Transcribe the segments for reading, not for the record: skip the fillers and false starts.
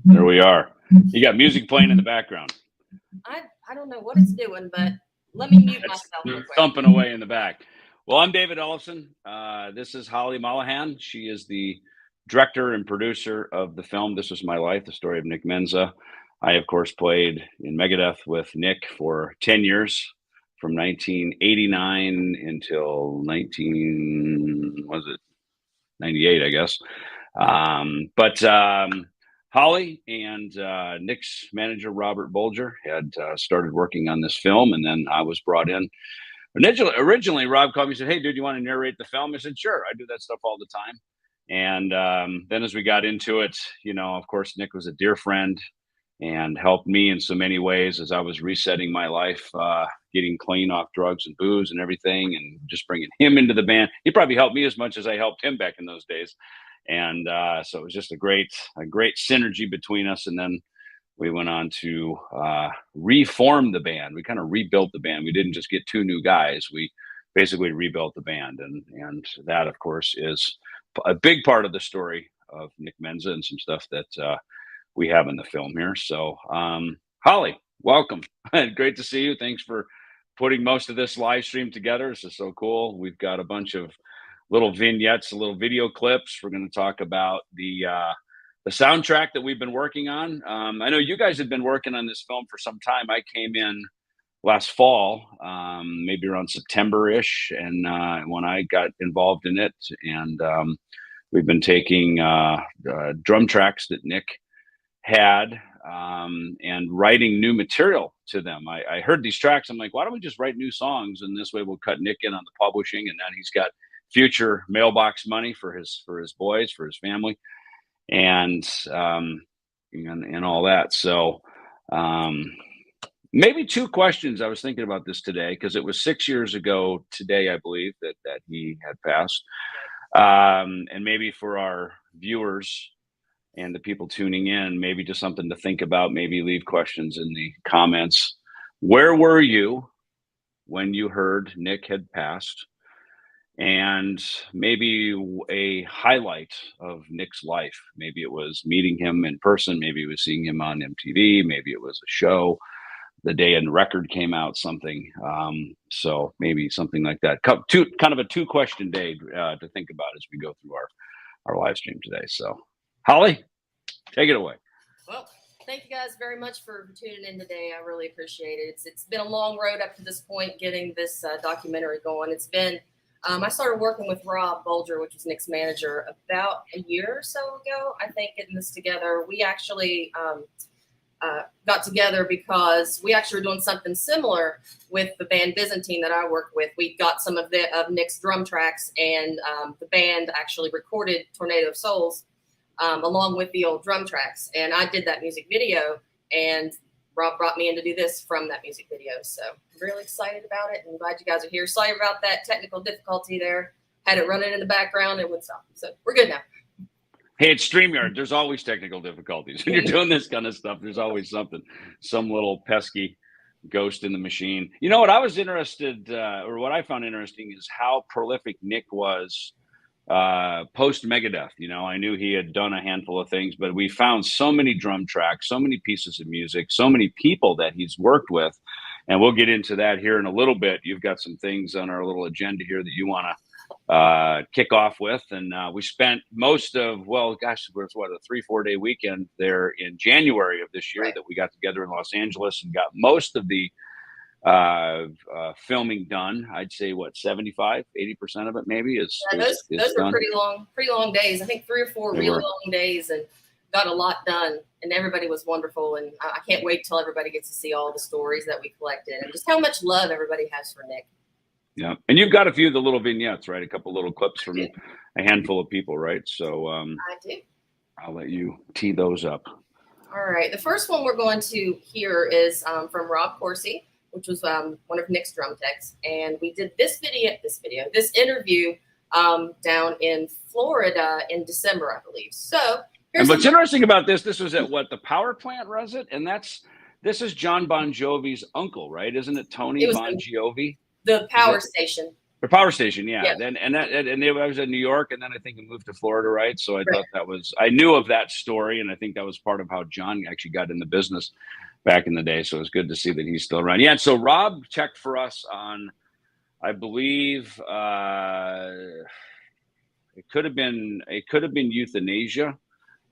There we are. You got music playing in the background. I don't know what it's doing, but let me mute myself real quick. Thumping away in the back. Well, I'm David Ellefson. This is Holly Mollohan. She is the director and producer of the film This Was My Life, the story of Nick Menza. I, of course, played in Megadeth with Nick for 10 years, from 1989 until 98, I guess. Holly and Nick's manager, Robert Bolger, had started working on this film, and then I was brought in. Originally, Rob called me and said, "Hey, dude, you want to narrate the film?" I said, "Sure, I do that stuff all the time." And then as we got into it, you know, of course, Nick was a dear friend and helped me in so many ways as I was resetting my life, getting clean off drugs and booze and everything, and just bringing him into the band. He probably helped me as much as I helped him back in those days. And so it was just a great synergy between us. And then we went on to reform the band. We kind of rebuilt the band. We didn't just get two new guys. We basically rebuilt the band. And that, of course, is a big part of the story of Nick Menza and some stuff that we have in the film here. So, Holly, welcome. Great to see you. Thanks for putting most of this live stream together. This is so cool. We've got a bunch of little vignettes, little video clips. We're going to talk about the soundtrack that we've been working on. I know you guys have been working on this film for some time. I came in last fall, maybe around September-ish, and when I got involved in it, and we've been taking drum tracks that Nick had and writing new material to them. I heard these tracks. I'm like, why don't we just write new songs? And this way we'll cut Nick in on the publishing, and then he's got future mailbox money for his boys, for his family, and all that. So maybe two questions. I was thinking about this today because it was 6 years ago today, I believe, that he had passed. And maybe for our viewers and the people tuning in, maybe just something to think about, maybe leave questions in the comments. Where were you when you heard Nick had passed? And maybe a highlight of Nick's life. Maybe it was meeting him in person. Maybe it was seeing him on MTV. Maybe it was a show, the day a record came out, something. So maybe something like that. Kind of a two-question day to think about as we go through our live stream today. So, Holly, take it away. Well, thank you guys very much for tuning in today. I really appreciate it. It's been a long road up to this point getting this documentary going. It's been I started working with Rob Bolger, which was Nick's manager, about a year or so ago, I think, getting this together. We actually got together because we actually were doing something similar with the band Byzantine that I worked with. We got some of Nick's drum tracks, and the band actually recorded Tornado of Souls along with the old drum tracks. And I did that music video, and Rob brought me in to do this from that music video. So I'm really excited about it and glad you guys are here. Sorry about that technical difficulty there. Had it running in the background. It would stop. So we're good now. Hey, it's StreamYard. There's always technical difficulties. When you're doing this kind of stuff, there's always some little pesky ghost in the machine. You know what I was interested, or what I found interesting, is how prolific Nick was post Megadeth. You know, I knew he had done a handful of things, but we found so many drum tracks, so many pieces of music, so many people that he's worked with, and we'll get into that here in a little bit. You've got some things on our little agenda here that you want to kick off with, and we spent most of, it was a 3-4 day weekend there in January of this year that we got together in Los Angeles and got most of the filming done. I'd say 75-80% of it maybe is those were done. pretty long days. I think 3 or 4 really long days, and got a lot done, and everybody was wonderful. And I can't wait till everybody gets to see all the stories that we collected and just how much love everybody has for Nick. Yeah, and you've got a few of the little vignettes, right? A couple little clips from a handful of people, right? So I do. I'll let you tee those up. All right, the first one we're going to hear is from Rob Corsi, which was one of Nick's drum techs, and we did this interview down in Florida in December, I believe. So, and what's interesting about this was at the power plant, was it? And this is John Bon Jovi's uncle, right? Isn't it Tony Bon Jovi? The power station. The power station, yeah. Yeah. I was in New York, and then I think I moved to Florida, right? So I thought I knew of that story, and I think that was part of how John actually got in the business back in the day. So it was good to see that he's still around. Yeah. And so Rob checked for us on, I believe, it could have been euthanasia.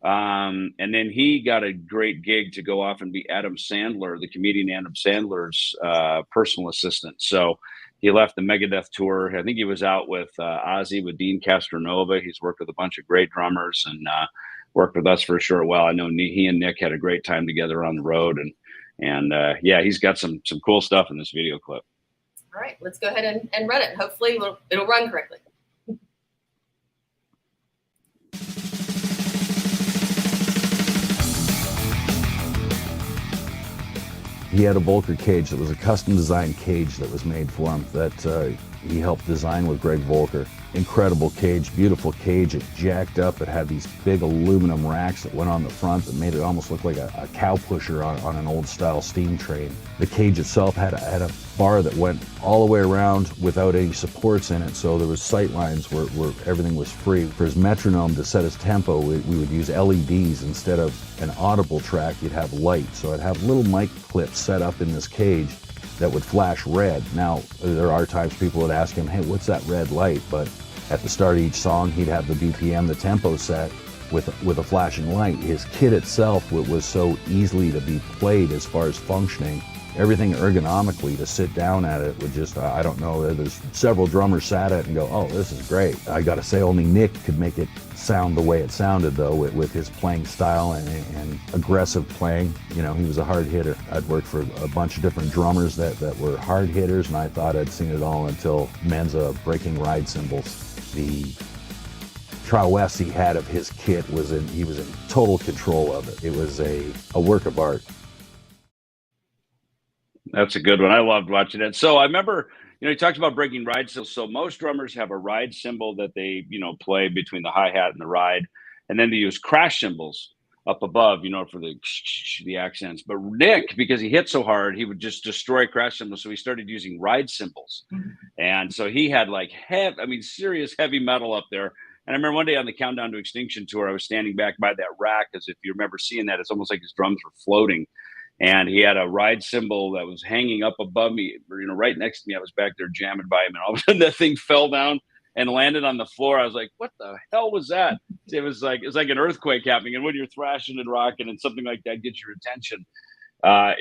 And then he got a great gig to go off and be Adam Sandler, the comedian Adam Sandler's personal assistant. So he left the Megadeth tour. I think he was out with Ozzy, with Dean Castronova. He's worked with a bunch of great drummers and worked with us for a short while. I know he and Nick had a great time together on the road. And yeah, he's got some cool stuff in this video clip. All right, let's go ahead and run it. Hopefully it'll run correctly. He had a Volker cage that was a custom designed cage that was made for him that he helped design with Greg Volker. Incredible cage, beautiful cage. It jacked up. It had these big aluminum racks that went on the front that made it almost look like a cow pusher on an old style steam train. The cage itself had a bar that went all the way around without any supports in it, so there was sight lines where everything was free. For his metronome, to set his tempo, we would use LEDs instead of an audible track. You'd have light, so I'd have little mic clips set up in this cage that would flash red. Now, there are times people would ask him, hey, what's that red light? But at the start of each song, he'd have the BPM, the tempo set with a flashing light. His kit itself was so easily to be played as far as functioning. Everything ergonomically, to sit down at it would just, I don't know, there's several drummers sat at it and go, oh, this is great. I gotta say, only Nick could make it sound the way it sounded, though, with his playing style and aggressive playing. You know, he was a hard hitter. I'd worked for a bunch of different drummers that were hard hitters, and I thought I'd seen it all until Menza breaking ride cymbals. The prowess he had of his kit he was in total control of it. It was a work of art. That's a good one. I loved watching it. So I remember, he talked about breaking ride cymbals. So most drummers have a ride cymbal that they, play between the hi-hat and the ride. And then they use crash cymbals up above, for the accents. But Nick, because he hit so hard, he would just destroy crash cymbals. So he started using ride cymbals. Mm-hmm. And so he had serious heavy metal up there. And I remember one day on the Countdown to Extinction tour, I was standing back by that rack, as if you remember seeing that, it's almost like his drums were floating. And he had a ride cymbal that was hanging up above me, right next to me. I was back there jamming by him, and all of a sudden that thing fell down and landed on the floor. I was like, what the hell was that? It was like an earthquake happening. And when you're thrashing and rocking and something like that gets your attention, I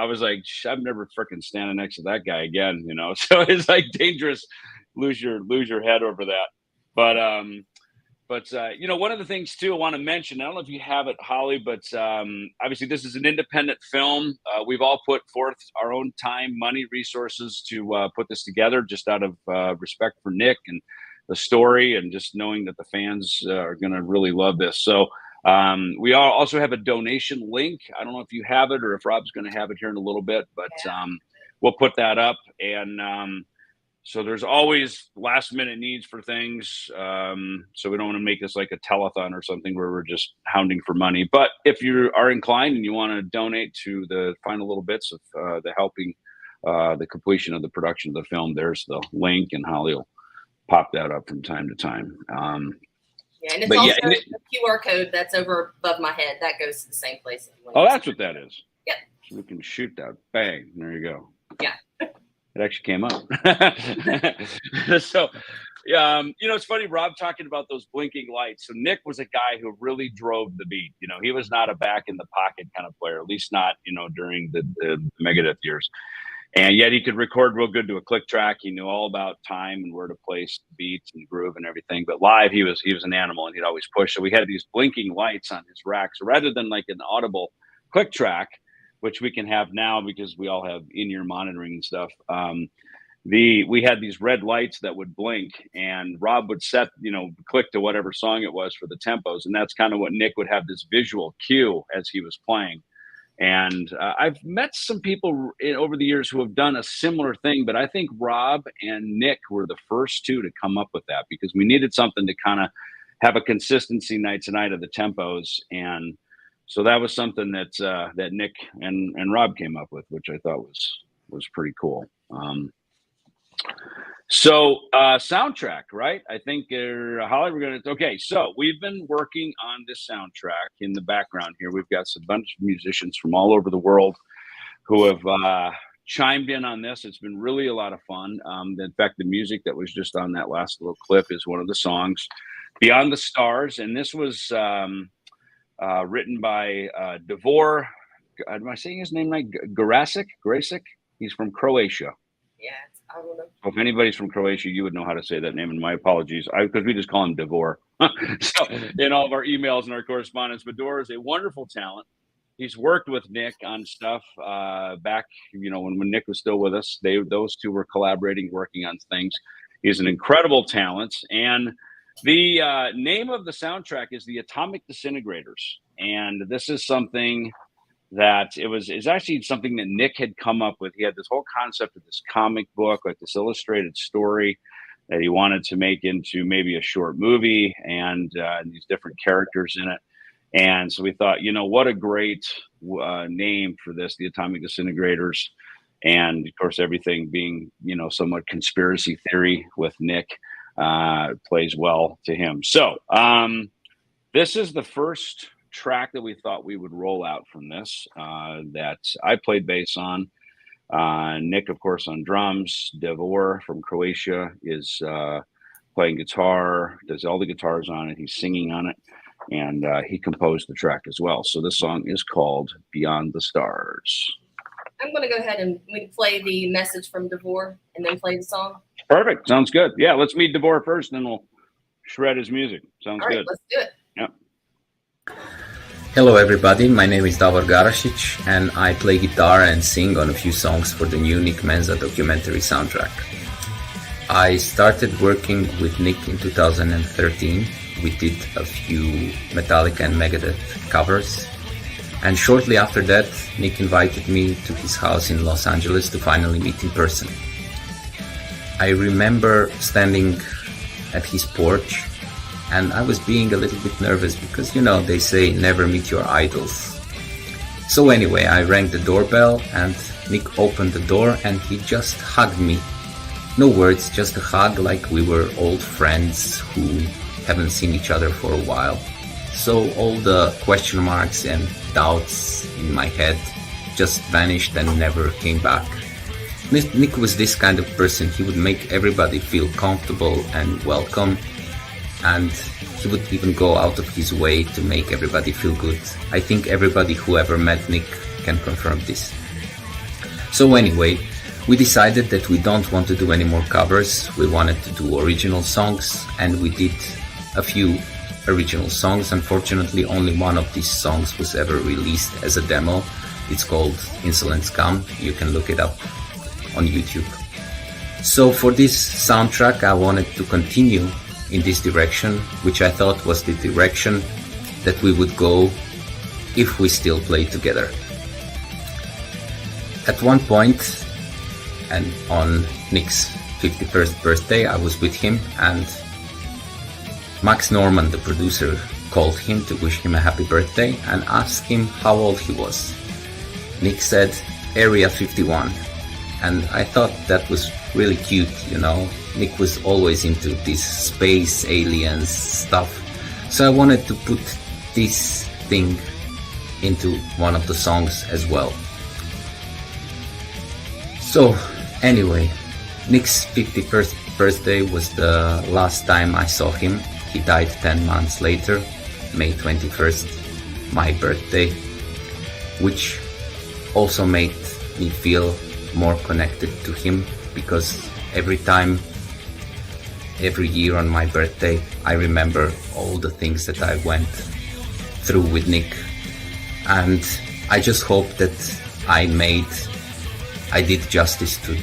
was like, I'm never freaking standing next to that guy again, So it's like dangerous, lose your head over that. But one of the things too I want to mention, I don't know if you have it, Holly, but obviously this is an independent film. We've all put forth our own time, money, resources to put this together, just out of respect for Nick and the story, and just knowing that the fans are going to really love this. So we also have a donation link. I don't know if you have it or if Rob's going to have it here in a little bit, but we'll put that up. And so there's always last minute needs for things. So we don't want to make this like a telethon or something where we're just hounding for money. But if you are inclined and you want to donate to the final little bits of the helping the completion of the production of the film, there's the link, and Holly will pop that up from time to time. And it's also the QR code that's over above my head. That goes to the same place. Oh, that's what that is. Yep. So we can shoot that. Bang. There you go. Yeah. It actually came up. So, it's funny, Rob talking about those blinking lights. So Nick was a guy who really drove the beat. He was not a back in the pocket kind of player, at least not, during the Megadeth years. And yet he could record real good to a click track. He knew all about time and where to place beats and groove and everything. But live, he was an animal, and he'd always push. So we had these blinking lights on his rack. So rather than like an audible click track, which we can have now because we all have in-ear monitoring and stuff. We had these red lights that would blink, and Rob would set, click to whatever song it was for the tempos. And that's kind of what Nick would have, this visual cue as he was playing. And I've met some people over the years who have done a similar thing, but I think Rob and Nick were the first two to come up with that, because we needed something to kind of have a consistency night to night of the tempos. And so that was something that Nick and Rob came up with, which I thought was pretty cool. So soundtrack, right? I think Holly, we're gonna. Okay, so we've been working on this soundtrack in the background here. We've got a bunch of musicians from all over the world who have chimed in on this. It's been really a lot of fun. In fact, the music that was just on that last little clip is one of the songs, "Beyond the Stars," and this was written by Davor. Am I saying his name right? Garasic. He's from Croatia. Yeah, I don't know. If anybody's from Croatia, you would know how to say that name, and my apologies, because we just call him Davor. So in all of our emails and our correspondence, but Davor is a wonderful talent. He's worked with Nick on stuff back, when Nick was still with us. Those two were collaborating, working on things. He's an incredible talent, and the name of the soundtrack is The Atomic Disintegrators, and this is something that it's actually something that Nick had come up with. He had this whole concept of this comic book, like this illustrated story that he wanted to make into maybe a short movie, and these different characters in it. And so we thought, what a great name for this, The Atomic Disintegrators. And of course, everything being, somewhat conspiracy theory with Nick plays well to him. So this is the first track that we thought we would roll out from this that I played bass on. Nick, of course, on drums. Davor from Croatia is playing guitar, does all the guitars on it. He's singing on it, and he composed the track as well. So this song is called Beyond the Stars. I'm going to go ahead and we play the message from Davor and then play the song. Perfect. Sounds good. Yeah, let's meet Davor first, then we'll shred his music. Sounds good. Let's do it. Yep. Hello everybody, my name is Davor Garasic and I play guitar and sing on a few songs for the new Nick Menza documentary soundtrack. I started working with Nick in 2013. We did a few Metallica and Megadeth covers, and shortly after that Nick invited me to his house in Los Angeles to finally meet in person. I remember standing at his porch and I was being a little bit nervous because, they say never meet your idols. So anyway, I rang the doorbell and Nick opened the door and he just hugged me. No words, just a hug like we were old friends who haven't seen each other for a while. So all the question marks and doubts in my head just vanished and never came back. Nick was this kind of person. He would make everybody feel comfortable and welcome, and he would even go out of his way to make everybody feel good. I think everybody who ever met Nick can confirm this. So anyway, we decided that we don't want to do any more covers. We wanted to do original songs, and we did a few original songs. Unfortunately, only one of these songs was ever released as a demo. It's called Insolent Scum. You can look it up on YouTube. So for this soundtrack, I wanted to continue in this direction, which I thought was the direction that we would go if we still played together. At one point, and on Nick's 51st birthday, I was with him, and Max Norman, the producer, called him to wish him a happy birthday and asked him how old he was. Nick said Area 51, and I thought that was really cute, Nick was always into this space, aliens stuff, so I wanted to put this thing into one of the songs as well. So anyway, Nick's 51st birthday was the last time I saw him. He died 10 months later, May 21st, my birthday, which also made me feel more connected to him, because every year on my birthday, I remember all the things that I went through with Nick, and I just hope that I did justice to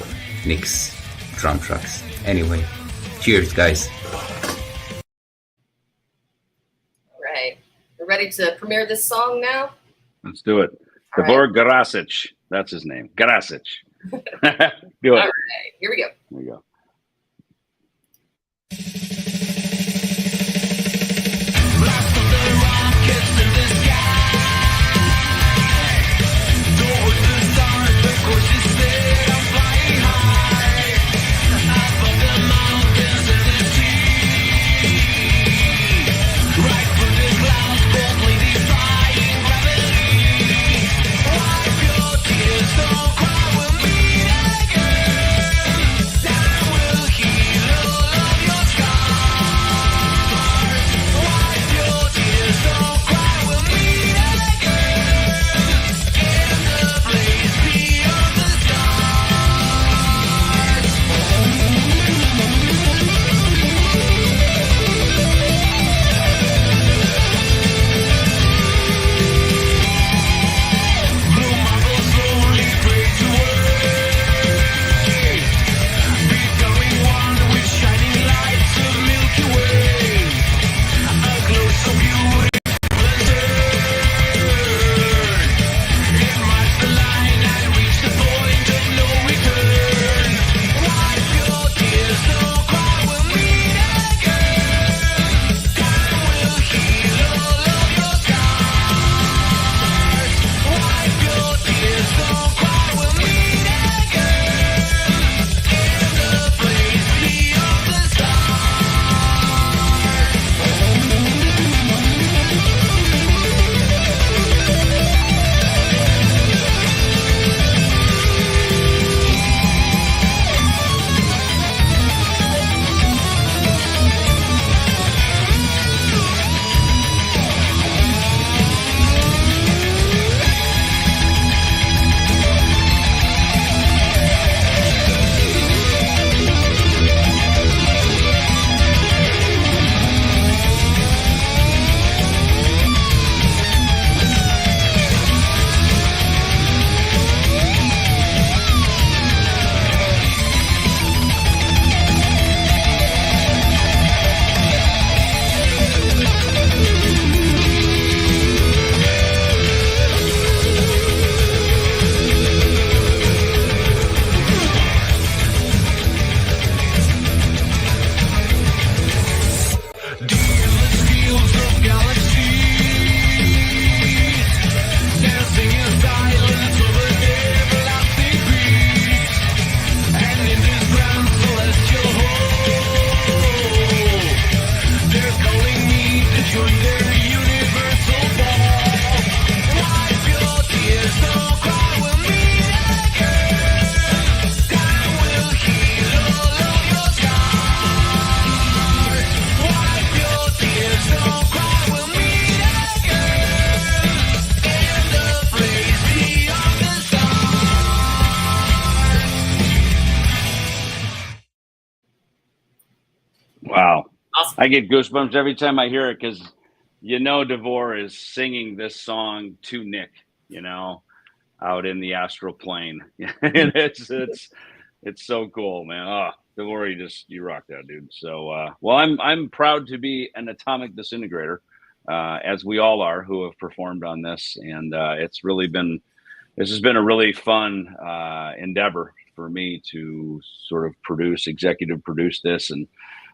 Nick's drum tracks. Anyway, cheers guys. All right, we're ready to premiere this song now? Let's do it. Davor Garasic, that's his name, Garasic. Do it. All right, here we go. There we go. Doors to start, the course is set, I'm flying high. Wow. Awesome. I get goosebumps every time I hear it because, DeVore is singing this song to Nick, out in the astral plane. And it's so cool, man. Oh, DeVore, you rock that, dude. So, well, I'm proud to be an atomic disintegrator, as we all are who have performed on this. And this has been a really fun endeavor for me to sort of executive produce this and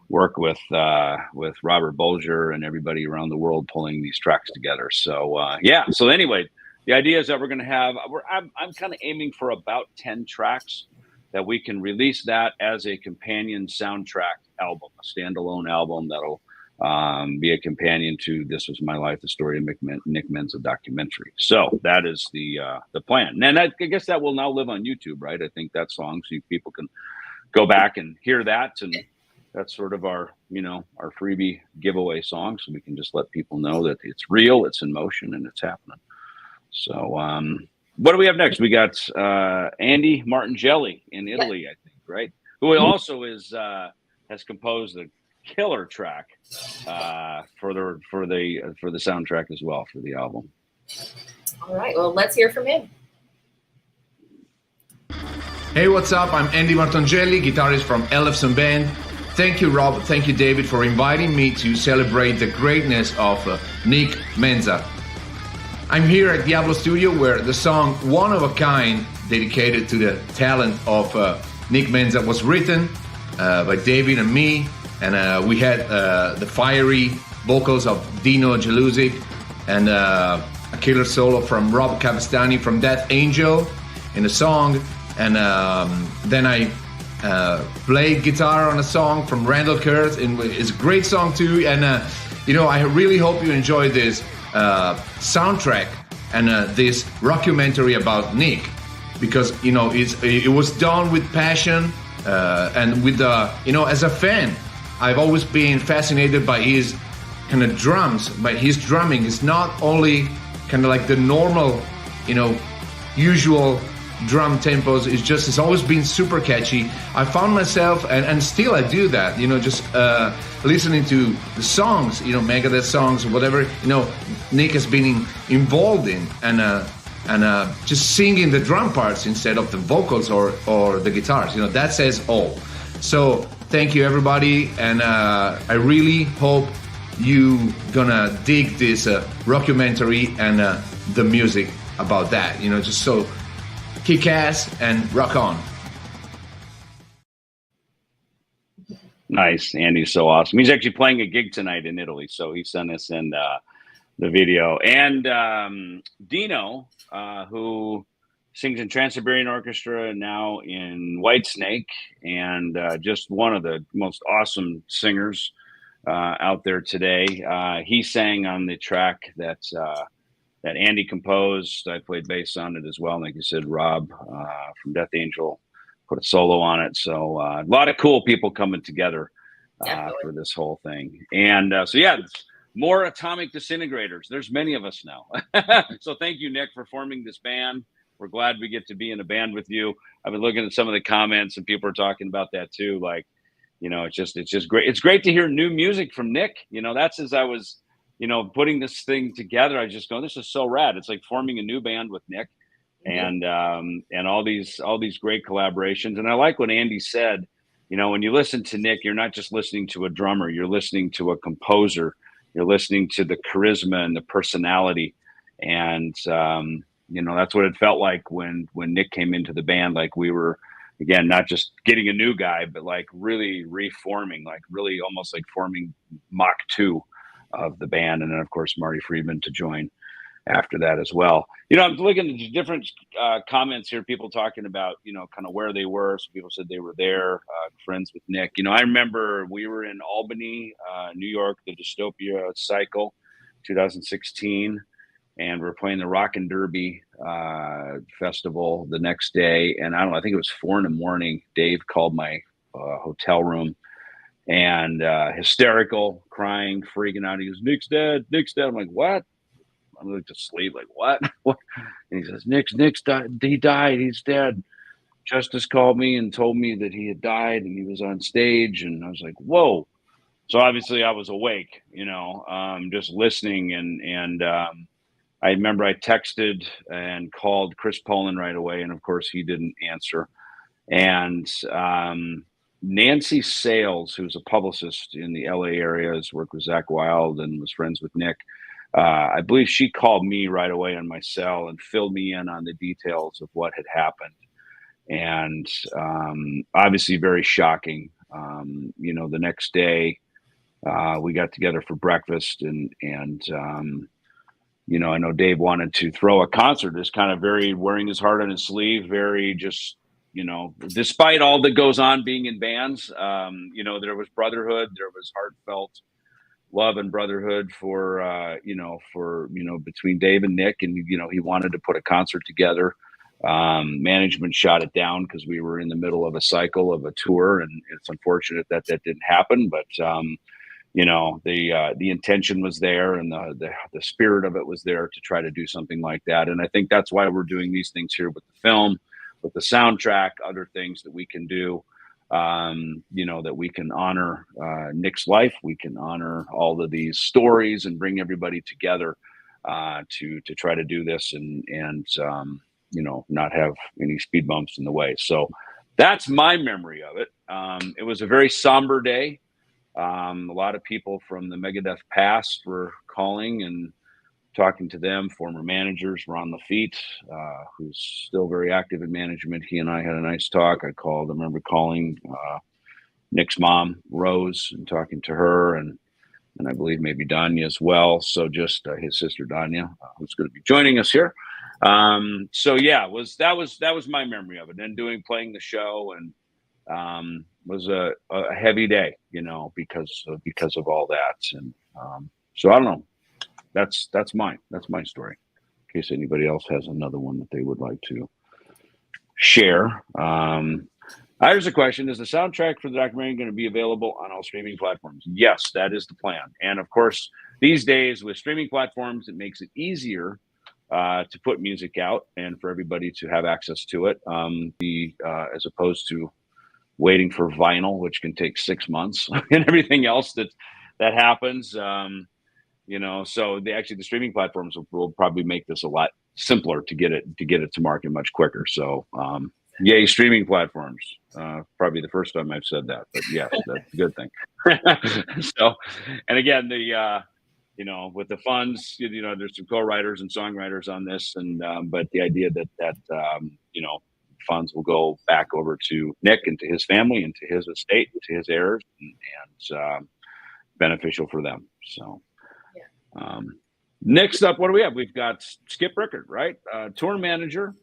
work with Robert Bolger and everybody around the world pulling these tracks together. So yeah. So anyway, the idea is that we're going to have. I'm kind of aiming for about 10 tracks that we can release that as a companion soundtrack album, a standalone album that'll be a companion to This Was My Life, the Story of Nick Menza documentary. So that is the plan. And I guess that will now live on YouTube, right? I think that song, so people can go back and hear that, and that's sort of our freebie giveaway song, so we can just let people know that it's real, it's in motion, and it's happening. So what do we have next? We got Andy Martingelli in Italy, I think, right? Who also has composed a killer track for the soundtrack as well, for the album. All right, well, let's hear from him. Hey, what's up? I'm Andy Martingelli, guitarist from Ellefson Band. Thank you, Rob. Thank you, David, for inviting me to celebrate the greatness of Nick Menza. I'm here at Diablo Studio, where the song One of a Kind, dedicated to the talent of Nick Menza, was written by David and me. And we had the fiery vocals of Dino Jelusic and a killer solo from Rob Cavastani from Death Angel in the song. And then I played guitar on a song from Randall Kurtz, and it's a great song too. And I really hope you enjoy this soundtrack and this rockumentary about Nick, because it was done with passion and with as a fan, I've always been fascinated by his kind of drums, by his drumming. It's not only kind of like the normal, usual drum tempos. It's always been super catchy. I found myself, and still I do that, just listening to the songs, Megadeth songs or whatever, Nick has been involved in, and just singing the drum parts instead of the vocals or the guitars. That says all. So thank you, everybody, and I really hope you gonna dig this rockumentary and the music about that. Just so kick ass and rock on. Nice. Andy's so awesome. He's actually playing a gig tonight in Italy, so he sent us in the video. And Dino, who sings in Trans-Siberian Orchestra, now in Whitesnake, and just one of the most awesome singers out there today. He sang on the track that Andy composed. I played bass on it as well. And like you said, Rob from Death Angel put a solo on it. So a lot of cool people coming together for this whole thing. And so, yeah, more atomic disintegrators. There's many of us now. So thank you, Nick, for forming this band. We're glad we get to be in a band with you. I've been looking at some of the comments, and people are talking about that too. Like, it's just great. It's great to hear new music from Nick. That's as I was, putting this thing together, I just go, this is so rad. It's like forming a new band with Nick, and all these great collaborations. And I like what Andy said. When you listen to Nick, you're not just listening to a drummer. You're listening to a composer. You're listening to the charisma and the personality. And that's what it felt like when Nick came into the band. Like we were, again, not just getting a new guy, but like really reforming, like really almost like forming Mach 2 of the band. And then, of course, Marty Friedman to join after that as well. I'm looking at different comments here, people talking about, kind of where they were. Some people said they were there, friends with Nick. I remember we were in Albany, New York, the Dystopia Cycle, 2016. And we're playing the Rock and Derby festival the next day. And I think it was 4 a.m. Dave called my hotel room, and hysterical, crying, freaking out. He goes, Nick's dead. Nick's dead. I'm like, what? I'm like to sleep. Like, what? What? And he says, Nick's died. He died. He's dead. Justice called me and told me that he had died and he was on stage. And I was like, whoa. So obviously I was awake, just listening. And I remember I texted and called Chris Poland right away. And of course he didn't answer. And Nancy Sales, who's a publicist in the LA area, has worked with Zach Wilde and was friends with Nick. I believe she called me right away on my cell and filled me in on the details of what had happened. And obviously very shocking. The next day we got together for breakfast and I know Dave wanted to throw a concert, just kind of very wearing his heart on his sleeve, very just, despite all that goes on being in bands, there was brotherhood, there was heartfelt love and brotherhood for between Dave and Nick. And, he wanted to put a concert together. Management shot it down because we were in the middle of a cycle of a tour, and it's unfortunate that didn't happen. But, the intention was there, and the spirit of it was there to try to do something like that. And I think that's why we're doing these things here with the film, with the soundtrack, other things that we can do, that we can honor Nick's life. We can honor all of these stories and bring everybody together to try to do this and not have any speed bumps in the way. So that's my memory of it. It was a very somber day. A lot of people from the Megadeth past were calling and talking to them. Former managers, Ron Lafitte, who's still very active in management. He and I had a nice talk. I remember calling Nick's mom, Rose, and talking to her, and I believe maybe Danya as well. So just his sister Danya, who's going to be joining us here. So yeah, that was my memory of it. And playing the show, and was a heavy day, because of all that. And so I don't know. That's mine. That's my story. In case anybody else has another one that they would like to share. Here's a question: is the soundtrack for the documentary going to be available on all streaming platforms? Yes, that is the plan. And of course, these days with streaming platforms, it makes it easier to put music out and for everybody to have access to it. As opposed to waiting for vinyl, which can take 6 months, and everything else that happens. So the streaming platforms will probably make this a lot simpler to get it to market much quicker. So yay, streaming platforms. Probably the first time I've said that, but yes, that's a good thing. So, and again, with the funds, there's some co-writers and songwriters on this, and but the idea that funds will go back over to Nick and to his family and to his estate and to his heirs, and beneficial for them. So next up, what do we have? We've got Skip Rickard, right? Tour manager.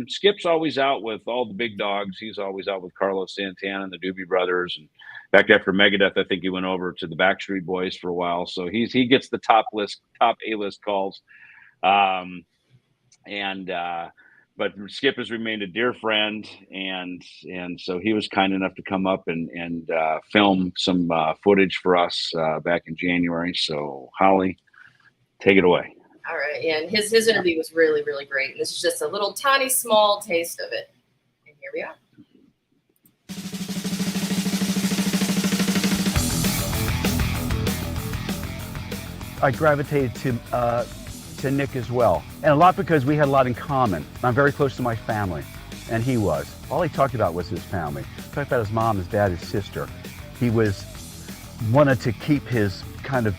Skip's always out with all the big dogs. He's always out with Carlos Santana and the Doobie Brothers. And back after Megadeth, I think he went over to the Backstreet Boys for a while. So he gets the top A-list calls. But Skip has remained a dear friend, and so he was kind enough to come up and film some footage for us back in January. So Holly, take it away. All right, yeah, and his interview was really, really great. And this is just a little tiny, small taste of it. And here we are. I gravitated to Nick as well, and a lot because we had a lot in common. I'm very close to my family, and he was. All he talked about was his family. He talked about his mom, his dad, his sister. He wanted to keep his kind of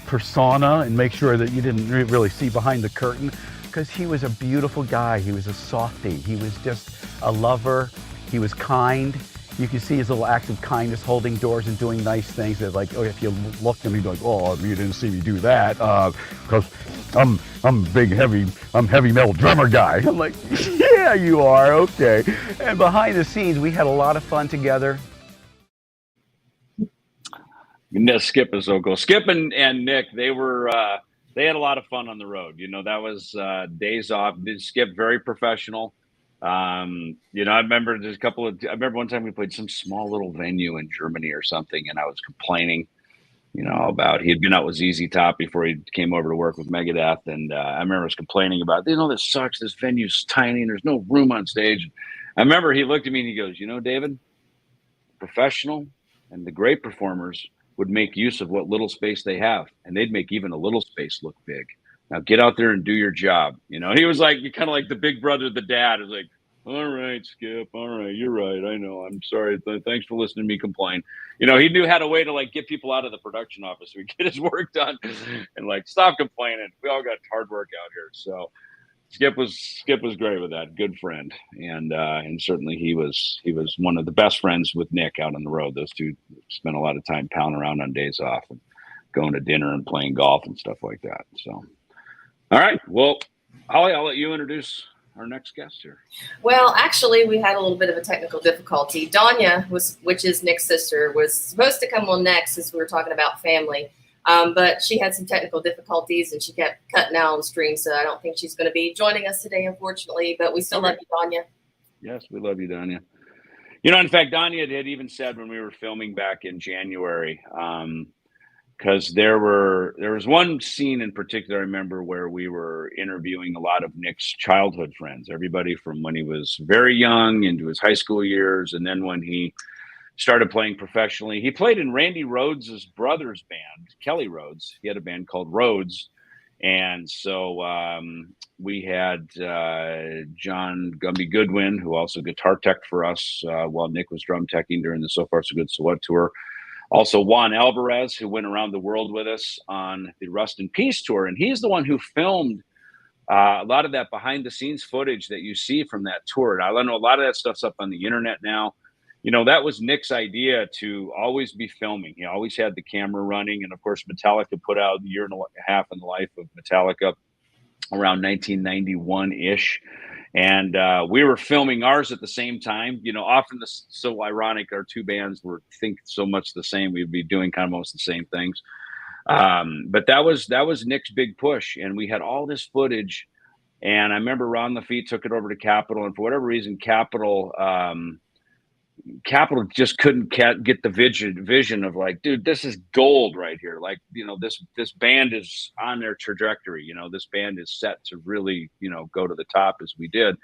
persona and make sure that you didn't really see behind the curtain, because he was a beautiful guy. He was a softie. He was just a lover. He was kind. You can see his little acts of kindness, holding doors and doing nice things. That, like, oh, if you looked at him, he'd be like, oh, you didn't see me do that, because I'm heavy metal drummer guy. I'm like, yeah, you are, okay. And behind the scenes, we had a lot of fun together. Skip is so cool. Skip and Nick, they had a lot of fun on the road. That was days off. Skip, very professional. I remember I remember one time we played some small little venue in Germany or something, and I was complaining, about, he had been out with ZZ Top before he came over to work with Megadeth. And I remember I was complaining about, this sucks. This venue's tiny and there's no room on stage. I remember he looked at me and he goes, David, professional and the great performers would make use of what little space they have, and they'd make even a little space look big. Now get out there and do your job. You know, he was like, kind of like the big brother, the dad. It was like, all right, Skip. All right, you're right. I know. I'm sorry. Thanks for listening to me complain. You know, he knew how to way to like get people out of the production office so he get his work done and like stop complaining. We all got hard work out here. So Skip was great with that. Good friend, and certainly he was one of the best friends with Nick out on the road. Those two spent a lot of time pounding around on days off and going to dinner and playing golf and stuff like that. So, all right, well, Holly, I'll let you introduce our next guest here. Well, actually, we had a little bit of a technical difficulty. Danya, which is Nick's sister, was supposed to come on next as we were talking about family. But she had some technical difficulties and she kept cutting out on the stream. So I don't think she's going to be joining us today, unfortunately, but we still love you, Danya. Yes, we love you, Danya. You know, in fact, Danya had even said when we were filming back in January, because there was one scene in particular I remember where we were interviewing a lot of Nick's childhood friends, everybody from when he was very young into his high school years, and then when he started playing professionally. He played in Randy Rhoads' brother's band, Kelly Rhoads. He had a band called Rhoads. And so we had John Gumby Goodwin, who also guitar tech for us while Nick was drum teching during the So Far So Good So What tour. Also Juan Alvarez, who went around the world with us on the Rust in Peace tour. And he's the one who filmed a lot of that behind the scenes footage that you see from that tour. And I know a lot of that stuff's up on the internet now. You know, that was Nick's idea to always be filming. He always had the camera running. And of course, Metallica put out a year and a half in the life of Metallica around 1991-ish. And we were filming ours at the same time. You know, often this so ironic, our two bands were think so much the same. We'd be doing kind of most the same things. But that was Nick's big push. And we had all this footage. And I remember Ron Lafitte took it over to Capitol. And for whatever reason, Capitol just couldn't get the vision of like, dude, this is gold right here. Like, you know, this band is on their trajectory. You know, this band is set to really, you know, go to the top as we did.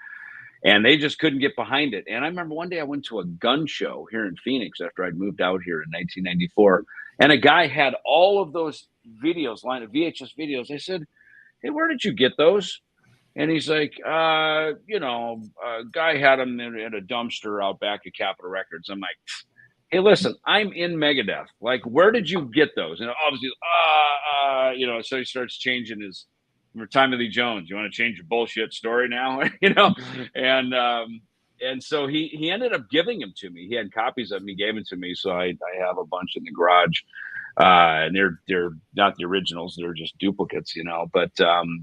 And they just couldn't get behind it. And I remember one day I went to a gun show here in Phoenix after I'd moved out here in 1994. And a guy had all of those videos, line of VHS videos. I said, hey, where did you get those? And he's like, you know, a guy had them in a dumpster out back at Capitol Records. I'm like, hey, listen, I'm in Megadeth. Like, where did you get those? And obviously, you know, so he starts changing his, Tommy Lee Jones, you want to change your bullshit story now? You know? And so he ended up giving them to me. He had copies of them. He gave them to me. So I have a bunch in the garage. And they're not the originals, they're just duplicates, you know, but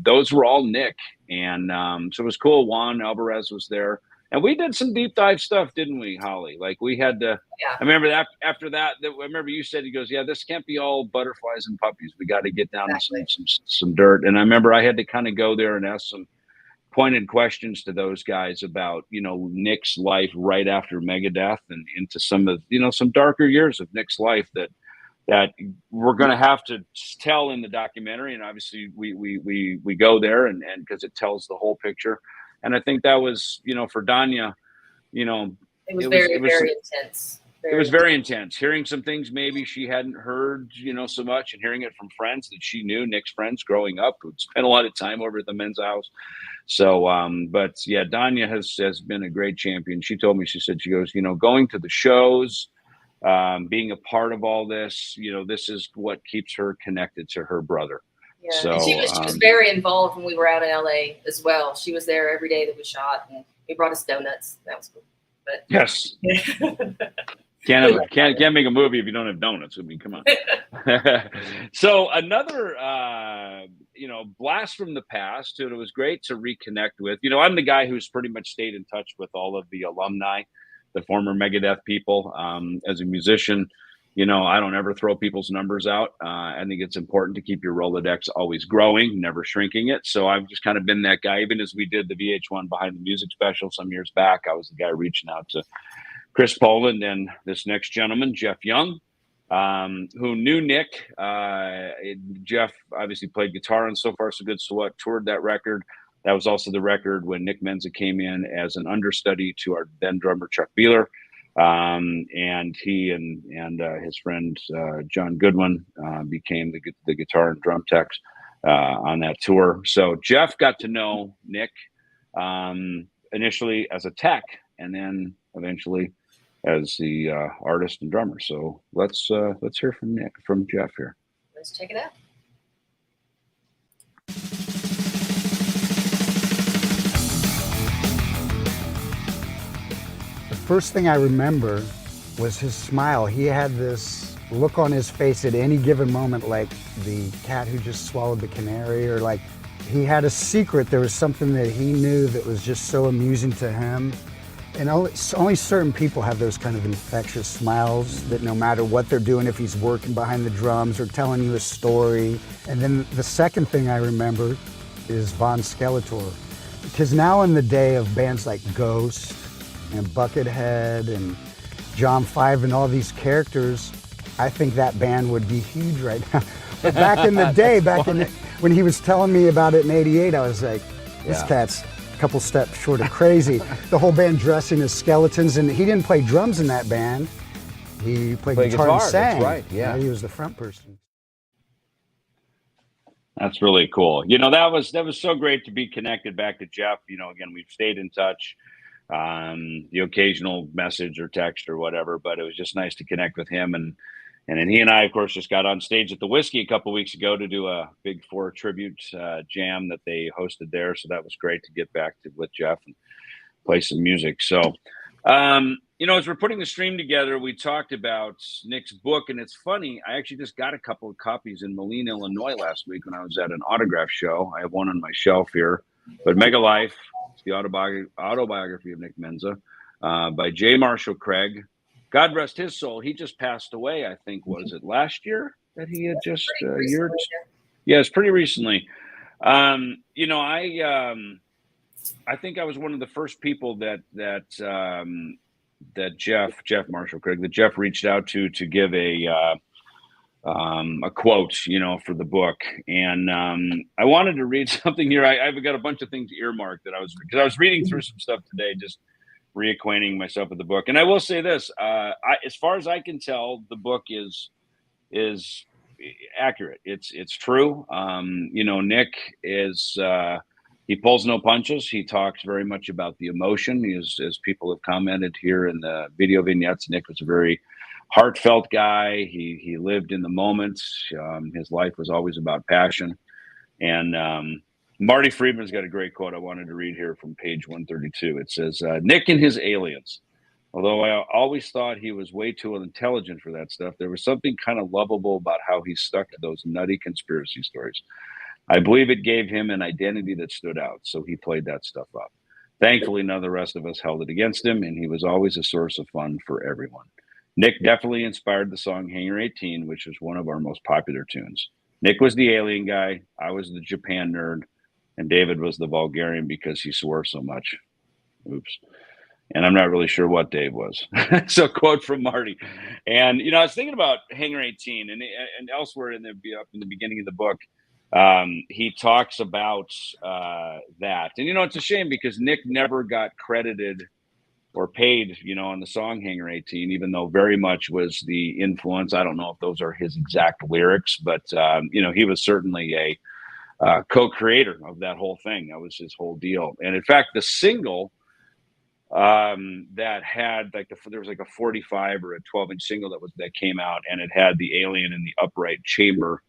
those were all Nick. And so it was cool. Juan Alvarez was there. And we did some deep dive stuff, didn't we, Holly? Like we had to, I remember that after that, I remember you said, he goes, yeah, this can't be all butterflies and puppies. We got to get down to some dirt. And I remember I had to kind of go there and ask some pointed questions to those guys about, you know, Nick's life right after Megadeth and into some of, you know, some darker years of Nick's life that we're going to have to tell in the documentary. And obviously we go there and because it tells the whole picture. And I think that was, you know, for Danya, you know, it was very intense. It was very intense. Hearing some things maybe she hadn't heard, you know, so much, and hearing it from friends that she knew, Nick's friends growing up, who'd spent a lot of time over at the Menza house. So, but yeah, Danya has been a great champion. She told me, she said, she goes, you know, going to the shows, being a part of all this, you know, this is what keeps her connected to her brother. Yeah, so she was very involved when we were out in LA as well. She was there every day that we shot, and he brought us donuts. That was cool. But yes, can't make a movie if you don't have donuts. I mean, come on. So another, you know, blast from the past. It was great to reconnect with. You know, I'm the guy who's pretty much stayed in touch with all of the alumni, the former Megadeth people. As a musician, you know, I don't ever throw people's numbers out. I think it's important to keep your Rolodex always growing, never shrinking it. So I've just kind of been that guy. Even as we did the VH1 Behind the Music special some years back, I was the guy reaching out to Chris Poland and this next gentleman, Jeff Young, who knew Nick. Jeff obviously played guitar on So Far So Good So What, toured that record. That was also the record when Nick Menza came in as an understudy to our then drummer, Chuck Beeler. And he and his friend John Goodwin became the guitar and drum techs on that tour. So Jeff got to know Nick initially as a tech, and then eventually as the artist and drummer. So let's hear from Jeff here. Let's check it out. The first thing I remember was his smile. He had this look on his face at any given moment, like the cat who just swallowed the canary, or like he had a secret. There was something that he knew that was just so amusing to him. And only certain people have those kind of infectious smiles that no matter what they're doing, if he's working behind the drums or telling you a story. And then the second thing I remember is Von Skeletor. Because now in the day of bands like Ghost and Buckethead and John 5 and all these characters, I think that band would be huge right now. But back in the day, when he was telling me about it in '88, I was like, this cat's a couple steps short of crazy. The whole band dressing as skeletons, and he didn't play drums in that band. He played guitar and sang. That's right, yeah. He was the front person. That's really cool. You know, that was so great to be connected back to Jeff. You know, again, we've stayed in touch, the occasional message or text or whatever, but it was just nice to connect with him. And then he and I, of course, just got on stage at the Whiskey a couple of weeks ago to do a Big Four tribute jam that they hosted there. So that was great to get back with Jeff and play some music. So, you know, as we're putting the stream together, we talked about Nick's book. And it's funny, I actually just got a couple of copies in Moline, Illinois last week when I was at an autograph show. I have one on my shelf here. But Mega Life, it's the autobiography of Nick Menza by J. Marshall Craig. God rest his soul. He just passed away, I think, was it last year that he had just year? Yes, pretty recently. You know, I think I was one of the first people that Jeff Marshall Craig, that Jeff reached out to give a quote, you know, for the book. And I wanted to read something here. I've got a bunch of things earmarked that I was reading through some stuff today, just reacquainting myself with the book. And I will say this, as far as I can tell, the book is accurate. It's true. You know, Nick is, he pulls no punches. He talks very much about the emotion. As people have commented here in the video vignettes, Nick was a very heartfelt guy. He lived in the moment. His life was always about passion. And Marty Friedman's got a great quote I wanted to read here from page 132. It says, Nick and his aliens. Although I always thought he was way too intelligent for that stuff, there was something kind of lovable about how he stuck to those nutty conspiracy stories. I believe it gave him an identity that stood out, so he played that stuff up. Thankfully, none of the rest of us held it against him, and he was always a source of fun for everyone. Nick definitely inspired the song Hangar 18, which was one of our most popular tunes. Nick was the alien guy, I was the Japan nerd, and David was the Bulgarian because he swore so much. Oops. And I'm not really sure what Dave was. So, quote from Marty. And, you know, I was thinking about Hangar 18 and elsewhere in the beginning of the book, he talks about that. And, you know, it's a shame because Nick never got credited or paid, you know, on the song Hangar 18, even though very much was the influence. I don't know if those are his exact lyrics, but, you know, he was certainly a co-creator of that whole thing. That was his whole deal. And in fact, the single that had there was like a 45 or a 12-inch single that came out, and it had the alien in the upright chamber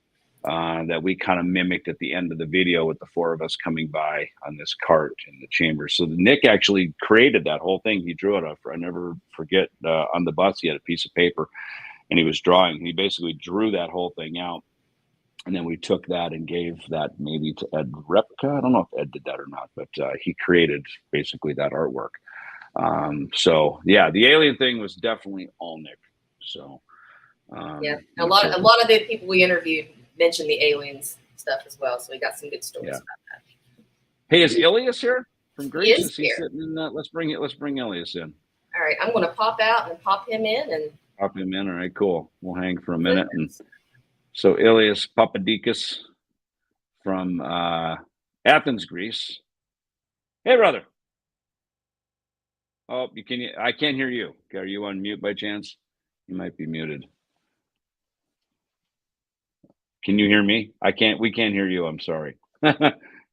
that we kind of mimicked at the end of the video with the four of us coming by on this cart in the chamber. So Nick actually created that whole thing. He drew it up. I never forget on the bus, he had a piece of paper and he was drawing. He basically drew that whole thing out. And then we took that and gave that maybe to Ed Repka. I don't know if Ed did that or not, but he created basically that artwork. So yeah, the alien thing was definitely all Nick. So yeah, a lot of the people we interviewed mentioned the aliens stuff as well. So we got some good stories about that. Hey, is Ilias here from Greece? Is here. Sitting in that? Let's bring Ilias in. All right, I'm going to pop out and pop him in and pop him in. All right, cool. We'll hang for a minute. And so Ilias Papadikis from Athens, Greece. Hey, brother. Oh, you can. I can't hear you. Are you on mute by chance? You might be muted. Can you hear me? I can't. We can't hear you. I'm sorry.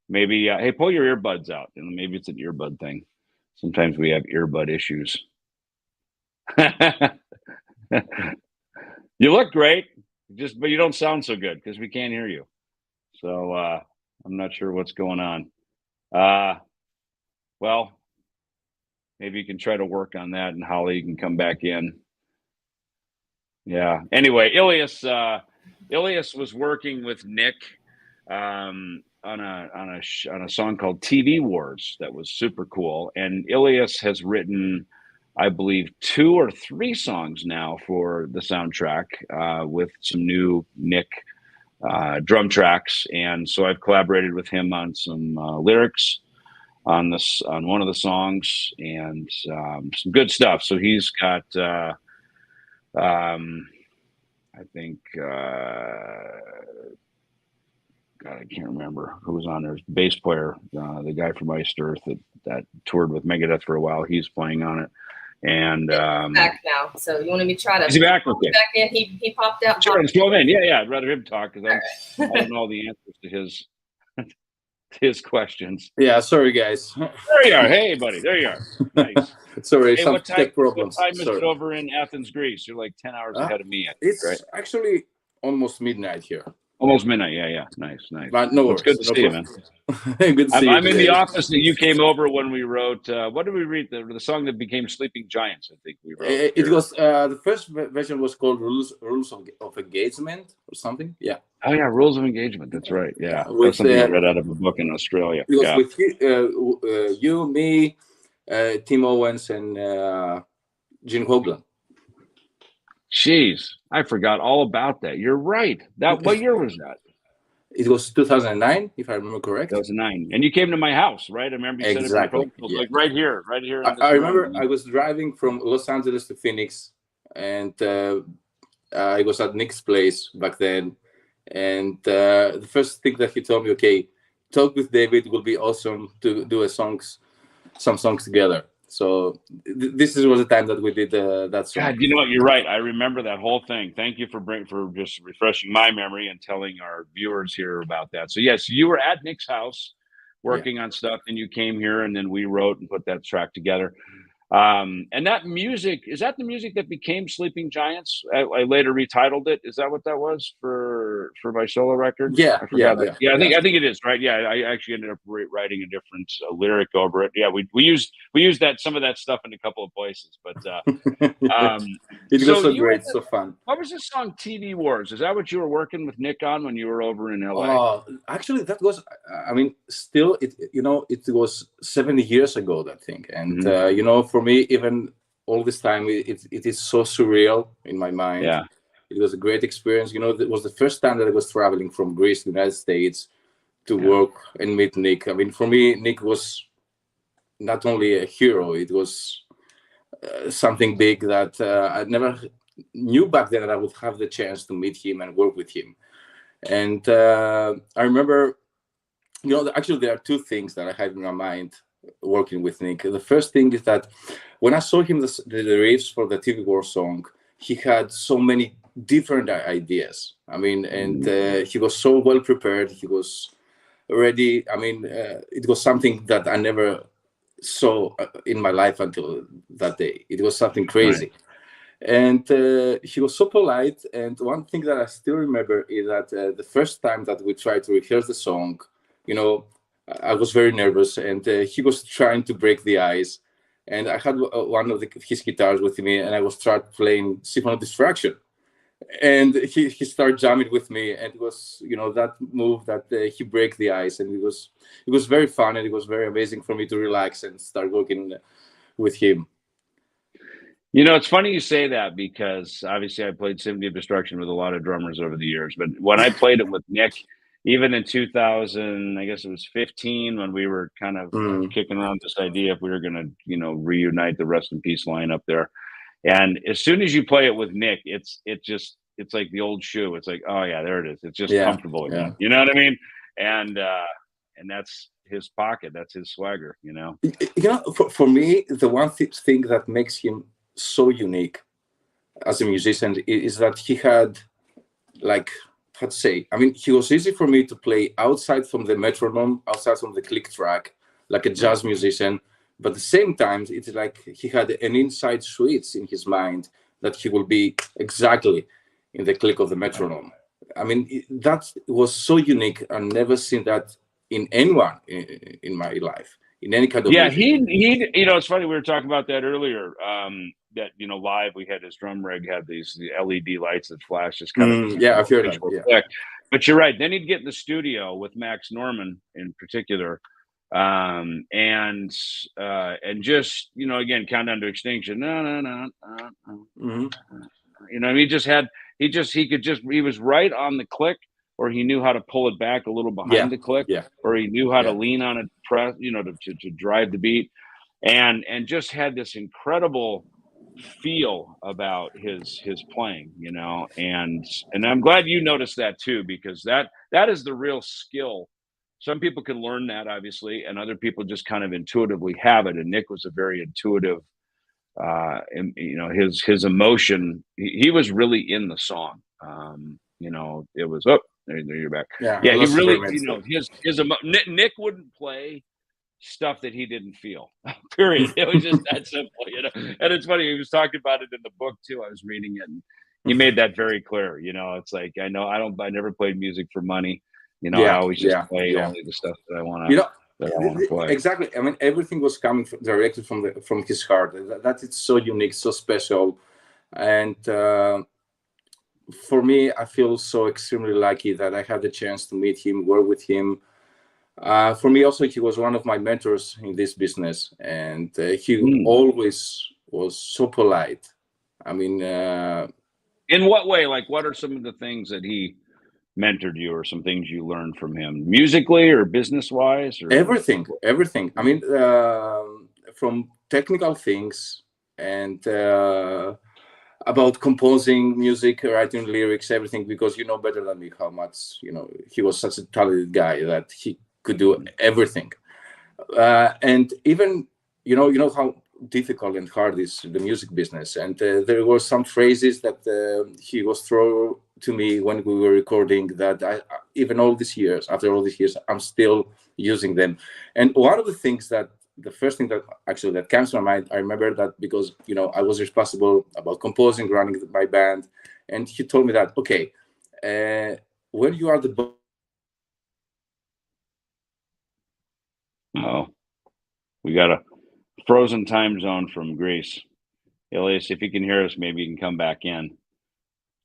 Maybe. Hey, pull your earbuds out, and maybe it's an earbud thing. Sometimes we have earbud issues. You look great, but you don't sound so good because we can't hear you. So I'm not sure what's going on. Well, maybe you can try to work on that, and Holly, you can come back in. Yeah. Anyway, Ilias was working with Nick on a song called TV Wars that was super cool, and Ilias has written, I believe, 2 or 3 songs now for the soundtrack with some new Nick drum tracks, and so I've collaborated with him on some lyrics on one of the songs, and some good stuff. So he's got I think God, I can't remember who was on there. The bass player, the guy from Iced Earth that toured with Megadeth for a while. He's playing on it, and he's back now. So you want me to try to? Is he back? Okay. Back in. He popped out. Sure, let's go in. Yeah. I'd rather him talk because I don't know the answers to his questions. Yeah, sorry guys. There you are. Hey, buddy. There you are. Nice. Sorry, hey, some tech problems. What time is it over in Athens, Greece? You're like 10 hours ahead of me. It's right? actually almost midnight here. Almost midnight. Yeah. Nice. But no, it's good to see you, man. Good to see you. I'm in the office that you came over when we wrote. What did we read? The song that became Sleeping Giants. I think we wrote. It was the first version was called Rules of Engagement or something. Yeah. Oh yeah, Rules of Engagement. That's right. Yeah, with, that's something I read out of a book in Australia. It was with you, me, Tim Owens, and Gene Hoglan. Jeez, I forgot all about that. You're right. What year was that? It was 2009, if I remember correct. 2009, and you came to my house, right? I remember you said it like right here. I remember I was driving from Los Angeles to Phoenix, and I was at Nick's place back then. And the first thing that he told me, okay, talk with David. It will be awesome to do some songs together. So this was the time that we did that song. God, you know what? You're right. I remember that whole thing. Thank you for just refreshing my memory and telling our viewers here about that. So yes, you were at Nick's house working on stuff, and you came here, and then we wrote and put that track together. And that music, is that the music that became Sleeping Giants? I later retitled it. Is that what that was for my solo record? Yeah, I think it is, right? Yeah, I actually ended up writing a different lyric over it. Yeah, we used some of that stuff in a couple of places, but it was so great, so fun. What was this song, TV Wars? Is that what you were working with Nick on when you were over in LA? Actually, that was, still, it was 70 years ago, that thing. And, for me, even all this time, it is so surreal in my mind. Yeah. It was a great experience. It was the first time that I was traveling from Greece to the United States to work and meet Nick. I mean, for me, Nick was not only a hero, it was something big that I never knew back then that I would have the chance to meet him and work with him. And I remember, actually there are 2 things that I had in my mind working with Nick. The first thing is that when I saw him the riffs for the TV War song, he had so many different ideas. I mean, and he was so well prepared. He was ready. I mean, it was something that I never saw in my life until that day. It was something crazy. Right. And he was so polite. And one thing that I still remember is that the first time that we tried to rehearse the song, I was very nervous, and he was trying to break the ice. And I had one of his guitars with me, and I was trying playing Symphony of Destruction. And he started jamming with me, and it was that move that he break the ice, and it was very fun, and it was very amazing for me to relax and start working with him. It's funny you say that, because obviously I played Symphony of Destruction with a lot of drummers over the years, but when I played it with Nick, even in 2000, I guess it was 15, when we were kind of kicking around this idea if we were going to, reunite the Rest in Peace lineup there. And as soon as you play it with Nick, it's like the old shoe. It's like, oh yeah, there it is. It's just comfortable again. You know what I mean? And his pocket. That's his swagger, you know. For me, the one thing that makes him so unique as a musician is that he had, like, how to say, I mean, he was easy for me to play outside from the metronome, outside from the click track, like a jazz musician. But at the same time, it's like he had an inside switch in his mind that he will be exactly in the click of the metronome. I mean, that was so unique. I've never seen that in anyone in my life, in any kind of music. he you know, it's funny, we were talking about that earlier, that, you know, live we had his drum rig had the LED lights that flash, just kind of I've heard that. Yeah. But you're right, then he'd get in the studio with Max Norman in particular, and just, you know, again, Countdown to Extinction, you know, he was right on the click, or he knew how to pull it back a little behind the click, or he knew how to lean on it, press, you know, to drive the beat, and just had this incredible feel about his playing, you know, and I'm glad you noticed that too, because that is the real skill. Some people can learn that, obviously, and other people just kind of intuitively have it. And Nick was a very intuitive, and, you know, his emotion, he was really in the song. You know, it was, oh, there you're back. Yeah, he really, you know, Nick wouldn't play stuff that he didn't feel. Period. It was just that simple, you know. And it's funny, he was talking about it in the book too. I was reading it, and he made that very clear. You know, it's like, I never played music for money. You know, I always just play only the stuff that I want to. You know, play. Exactly. I mean, everything was coming directly from his heart. That is so unique, so special, and for me, I feel so extremely lucky that I had the chance to meet him, work with him. For me, also, he was one of my mentors in this business, and he always was so polite. I mean, in what way? Like, what are some of the things that he mentored you, or some things you learned from him, musically or business-wise? Or everything. I mean, from technical things and about composing music, writing lyrics, everything, because you know better than me how much, you know, he was such a talented guy that he could do everything. And even, you know how difficult and hard is the music business. And there were some phrases that he was throwing to me when we were recording that even after all these years, I'm still using them. And one of the things the first thing that comes to my mind, I remember that because, you know, I was responsible about composing, running my band. And he told me that, okay, when you are the... Oh, we got a frozen time zone from Greece. Elias, if you can hear us, maybe you can come back in.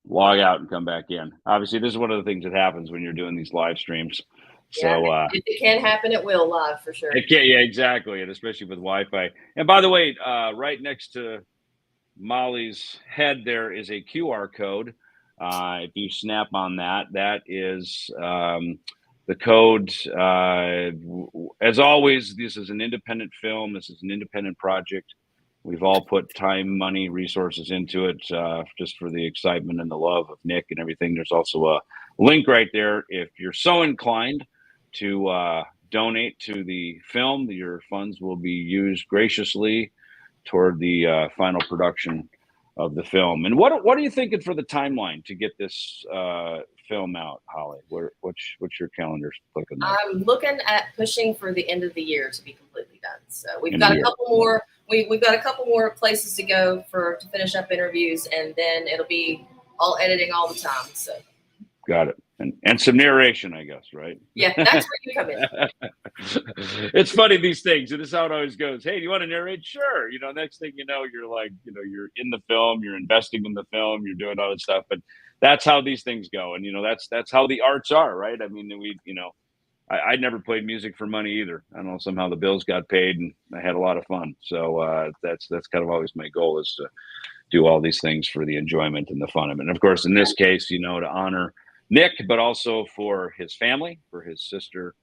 Log out and come back in. Obviously, this is one of the things that happens when you're doing these live streams. So if it can happen, it will live for sure. It can, yeah, exactly, and especially with Wi-Fi. And by the way, right next to Molly's head there is a QR code. If you snap on that, that is the code. As always, this is an independent film. This is an independent project. We've all put time, money, resources into it, just for the excitement and the love of Nick and everything. There's also a link right there. If you're so inclined to donate to the film, your funds will be used graciously toward the final production of the film. And what are you thinking for the timeline to get this film out, Holly? What's your calendar looking like? I'm looking at pushing for the end of the year to be completely done. So we've got a couple more. We've got a couple more places to go to finish up interviews, and then it'll be all editing all the time. So got it. And some narration, I guess, right? Yeah, that's where you come in. It's funny, these things. And this is how it always goes. Hey, do you want to narrate? Sure. You know, next thing you know, you're like, you know, you're in the film, you're investing in the film, you're doing all that stuff. But that's how these things go. And, you know, that's how the arts are, right? I mean, I never played music for money either. I don't know, somehow the bills got paid and I had a lot of fun. So that's kind of always my goal, is to do all these things for the enjoyment and the fun of it. And of course, in this case, you know, to honor Nick, but also for his family, for his sister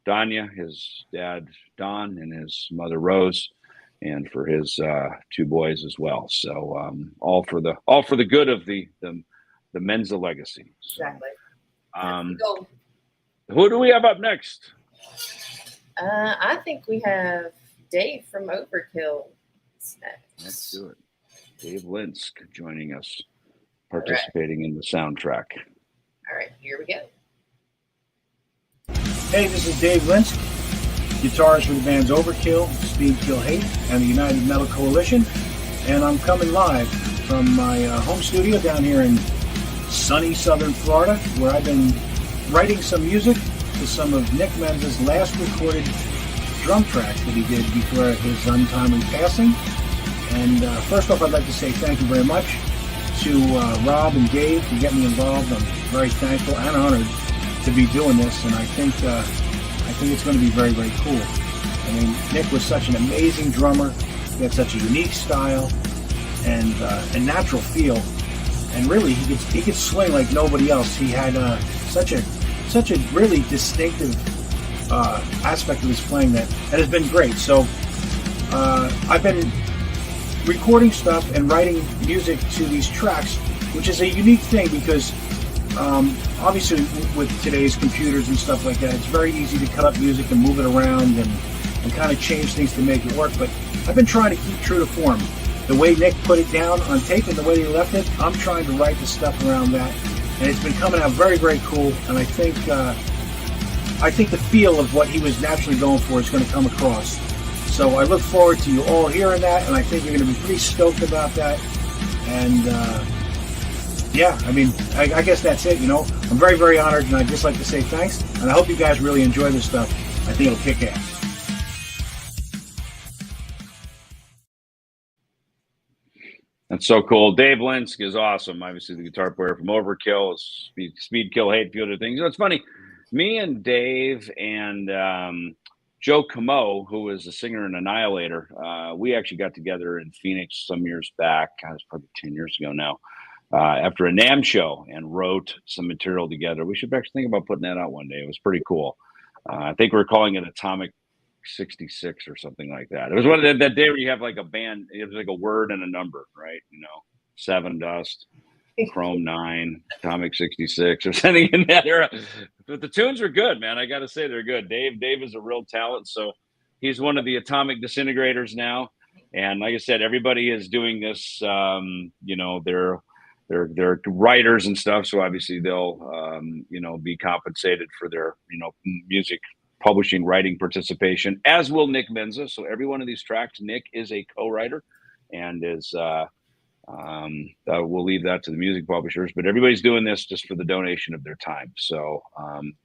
Danya, his dad Don, and his mother Rose, and for his two boys as well. So all for the good of the Menza legacy. So, exactly. who do we have up next? I think we have Dave from Overkill next. Let's do it. Dave Linsk joining us, participating in the soundtrack. All right, here we go. Hey, this is Dave Linsk, guitarist for the bands Overkill, Speed, Kill, Hate, and the United Metal Coalition. And I'm coming live from my home studio down here in sunny southern Florida, where I've been writing some music to some of Nick Menza's last recorded drum tracks that he did before his untimely passing. And first off, I'd like to say thank you very much to Rob and Dave for getting me involved. I'm very thankful and honored to be doing this, and I think it's going to be very, very cool. I mean, Nick was such an amazing drummer. He had such a unique style and natural feel, and really he could swing like nobody else. He had such a really distinctive aspect of his playing that has been great. So I've been recording stuff and writing music to these tracks, which is a unique thing because obviously with today's computers and stuff like that, it's very easy to cut up music and move it around and kind of change things to make it work. But I've been trying to keep true to form. The way Nick put it down on tape and the way he left it, I'm trying to write the stuff around that. And it's been coming out very, very cool. And I think the feel of what he was naturally going for is going to come across. So I look forward to you all hearing that, and I think you're going to be pretty stoked about that. And yeah, I mean, I guess that's it, you know. I'm very, very honored, and I'd just like to say thanks. And I hope you guys really enjoy this stuff. I think it'll kick ass. That's so cool. Dave Linsk is awesome. Obviously, the guitar player from Overkill, Speed, Kill, Hate, a few other things. You know, it's funny. Me and Dave and Joe Camo, who is a singer in Annihilator, we actually got together in Phoenix some years back. God, it's probably 10 years ago now, after a NAMM show, and wrote some material together. We should actually think about putting that out one day. It was pretty cool. I think we were calling it Atomic 66 or something like that. It was one of that day where you have like a band, it was like a word and a number, right? You know, Seven Dust, Chrome 9, Atomic 66 or something in that era. But the tunes are good, man. I got to say they're good. Dave is a real talent. So he's one of the Atomic Disintegrators now. And like I said, everybody is doing this, you know, they're writers and stuff. So obviously they'll, you know, be compensated for their, you know, music publishing, writing participation, as will Nick Menza. So every one of these tracks, Nick is a co-writer and is, we'll leave that to the music publishers, but everybody's doing this just for the donation of their time. So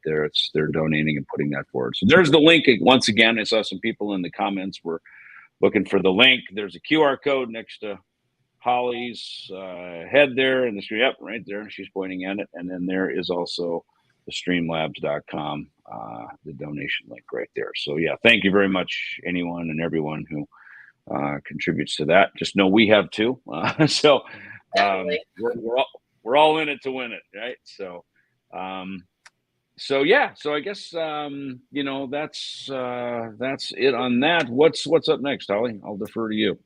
they're donating and putting that forward. So there's the link. Once again, I saw some people in the comments were looking for the link. There's a QR code next to Holly's head there in the screen. Yep, right there. She's pointing at it. And then there is also the streamlabs.com, the donation link right there. So yeah, thank you very much, anyone and everyone who contributes to that. Just know we have too. So we're all in it to win it, right? So so yeah, so I guess you know, that's it on that. What's up next, Holly? I'll defer to you.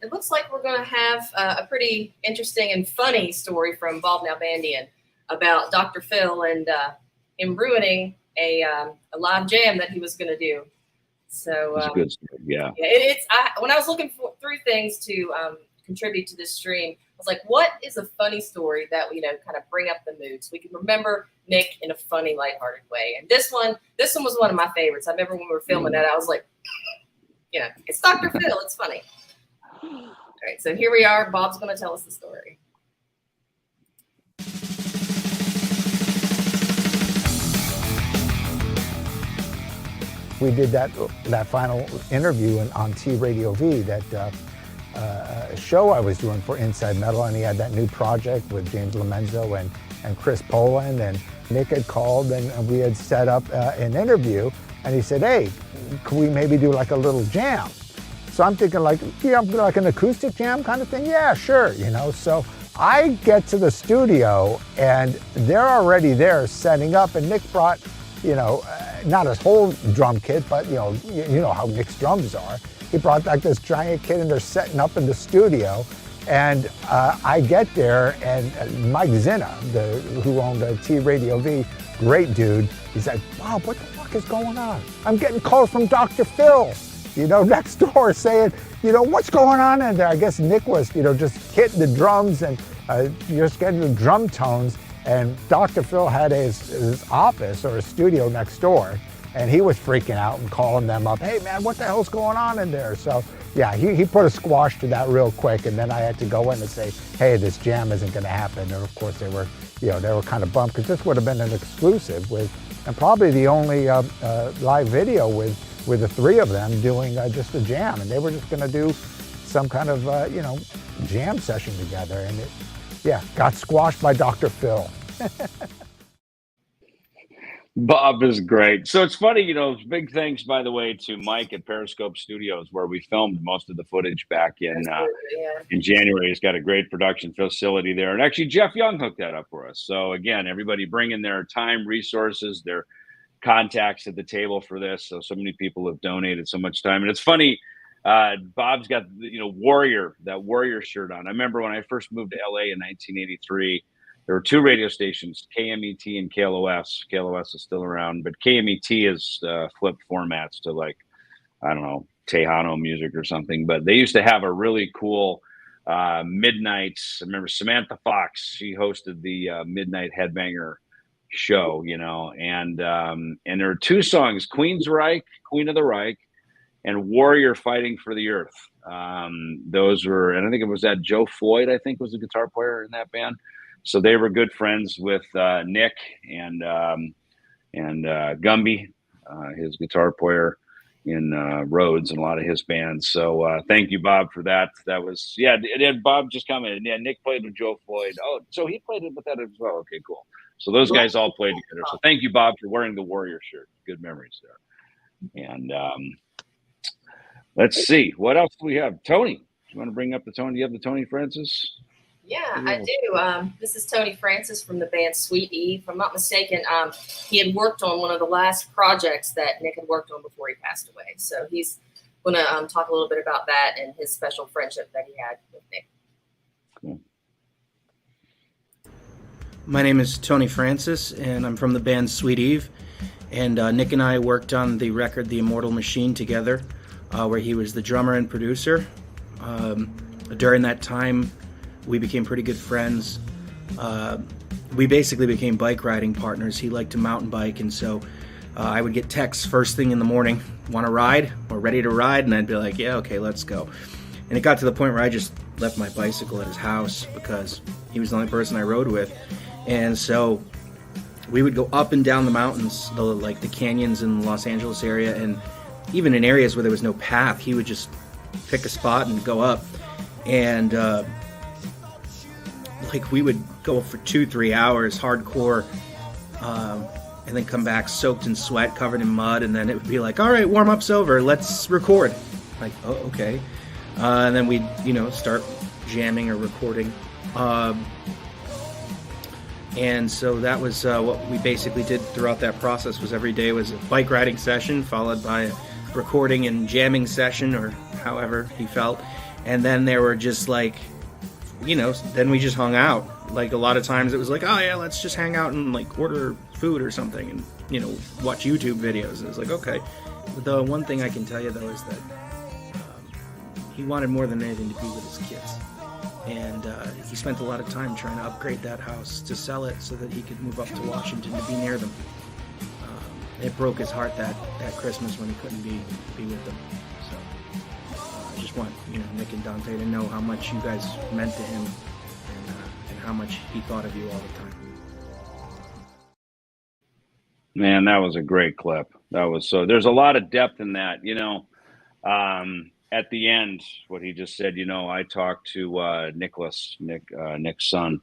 It looks like we're going to have a pretty interesting and funny story from Bob Nalbandian about Dr. Phil and him ruining a live jam that he was going to do. So it's a good story. Yeah. When I was looking through things to contribute to this stream, I was like, what is a funny story that, you know, kind of bring up the mood so we can remember Nick in a funny, lighthearted way? And this one was one of my favorites. I remember when we were filming that, I was like, you know, it's Dr. Phil. It's funny. All right, so here we are. Bob's going to tell us the story. We did that final interview on T Radio V, that show I was doing for Inside Metal, and he had that new project with James Lomenzo and Chris Poland, and Nick had called and we had set up an interview, and he said, hey, could we maybe do like a little jam? So I'm thinking like, yeah, like an acoustic jam kind of thing? Yeah, sure, you know. So I get to the studio and they're already there setting up, and Nick brought, you know, not his whole drum kit, but you know how Nick's drums are. He brought like this giant kit, and they're setting up in the studio. And I get there, and Mike Zinna, who owned T Radio V, great dude, he's like, Bob, what the fuck fuck is going on? I'm getting calls from Dr. Phil, you know, next door saying, you know, what's going on in there? I guess Nick was, you know, just hitting the drums and just getting the drum tones. And Dr. Phil had his office or his studio next door, and he was freaking out and calling them up. Hey man, what the hell's going on in there? So yeah, he put a squash to that real quick, and then I had to go in and say, hey, this jam isn't going to happen. And of course they were, you know, they were kind of bummed because this would have been an exclusive with, and probably the only live video with the three of them doing just a jam, and they were just going to do some kind of you know, jam session together, and it, yeah, got squashed by Dr. Phil. Bob is great. So it's funny, you know, big thanks, by the way, to Mike at Periscope Studios, where we filmed most of the footage back in January. He's got a great production facility there. And actually, Jeff Young hooked that up for us. So again, everybody bringing their time, resources, their contacts at the table for this. So many people have donated so much time. And it's funny, Bob's got, you know, that Warrior shirt on. I remember when I first moved to LA in 1983, there were two radio stations, KMET and KLOS. KLOS is still around, but KMET is flipped formats to, like, I don't know, Tejano music or something. But they used to have a really cool midnights. I remember Samantha Fox. She hosted the Midnight Headbanger show, you know. And there are two songs, Queen's Reich, Queen of the Reich, and Warrior Fighting for the Earth. Those were, and I think it was that Joe Floyd, I think, was the guitar player in that band. So they were good friends with Nick and Gumby, his guitar player in Rhodes and a lot of his bands. So thank you, Bob, for that. That was, yeah, and Bob just commented, yeah, Nick played with Joe Floyd. Oh, so he played with that as well. Okay, cool. So those guys all played together. So thank you, Bob, for wearing the Warrior shirt. Good memories there. And let's see. What else do we have? Tony, do you want to bring up the Tony? Do you have the Tony Francis? Yeah, I do. This is Tony Francis from the band Sweet Eve. If I'm not mistaken, he had worked on one of the last projects that Nick had worked on before he passed away. So he's going to talk a little bit about that and his special friendship that he had with Nick. Cool. My name is Tony Francis, and I'm from the band Sweet Eve. And Nick and I worked on the record The Immortal Machine together, where he was the drummer and producer. During that time, we became pretty good friends. We basically became bike riding partners. He liked to mountain bike, and so I would get texts first thing in the morning, want to ride or ready to ride, and I'd be like, yeah, okay, let's go. And it got to the point where I just left my bicycle at his house because he was the only person I rode with. And so we would go up and down the mountains, like the canyons in the Los Angeles area, and even in areas where there was no path, he would just pick a spot and go up. And like we would go for 2-3 hours hardcore, and then come back soaked in sweat, covered in mud, and then it would be like, all right, warm-up's over, let's record. Like, oh, okay. And then we'd, you know, start jamming or recording. And so that was what we basically did throughout that process. Was every day was a bike riding session followed by a recording and jamming session, or however he felt. And then there were just like, you know, then we just hung out. Like a lot of times it was like, oh yeah, let's just hang out and like order food or something and, you know, watch YouTube videos. And it was like, okay. The one thing I can tell you though is that he wanted more than anything to be with his kids. And he spent a lot of time trying to upgrade that house to sell it so that he could move up to Washington to be near them. It broke his heart that Christmas when he couldn't be with them. So I just want, you know, Nick and Dante to know how much you guys meant to him and how much he thought of you all the time. Man, that was a great clip. That was so. There's a lot of depth in that, you know. At the end, what he just said, you know, I talked to Nick's son,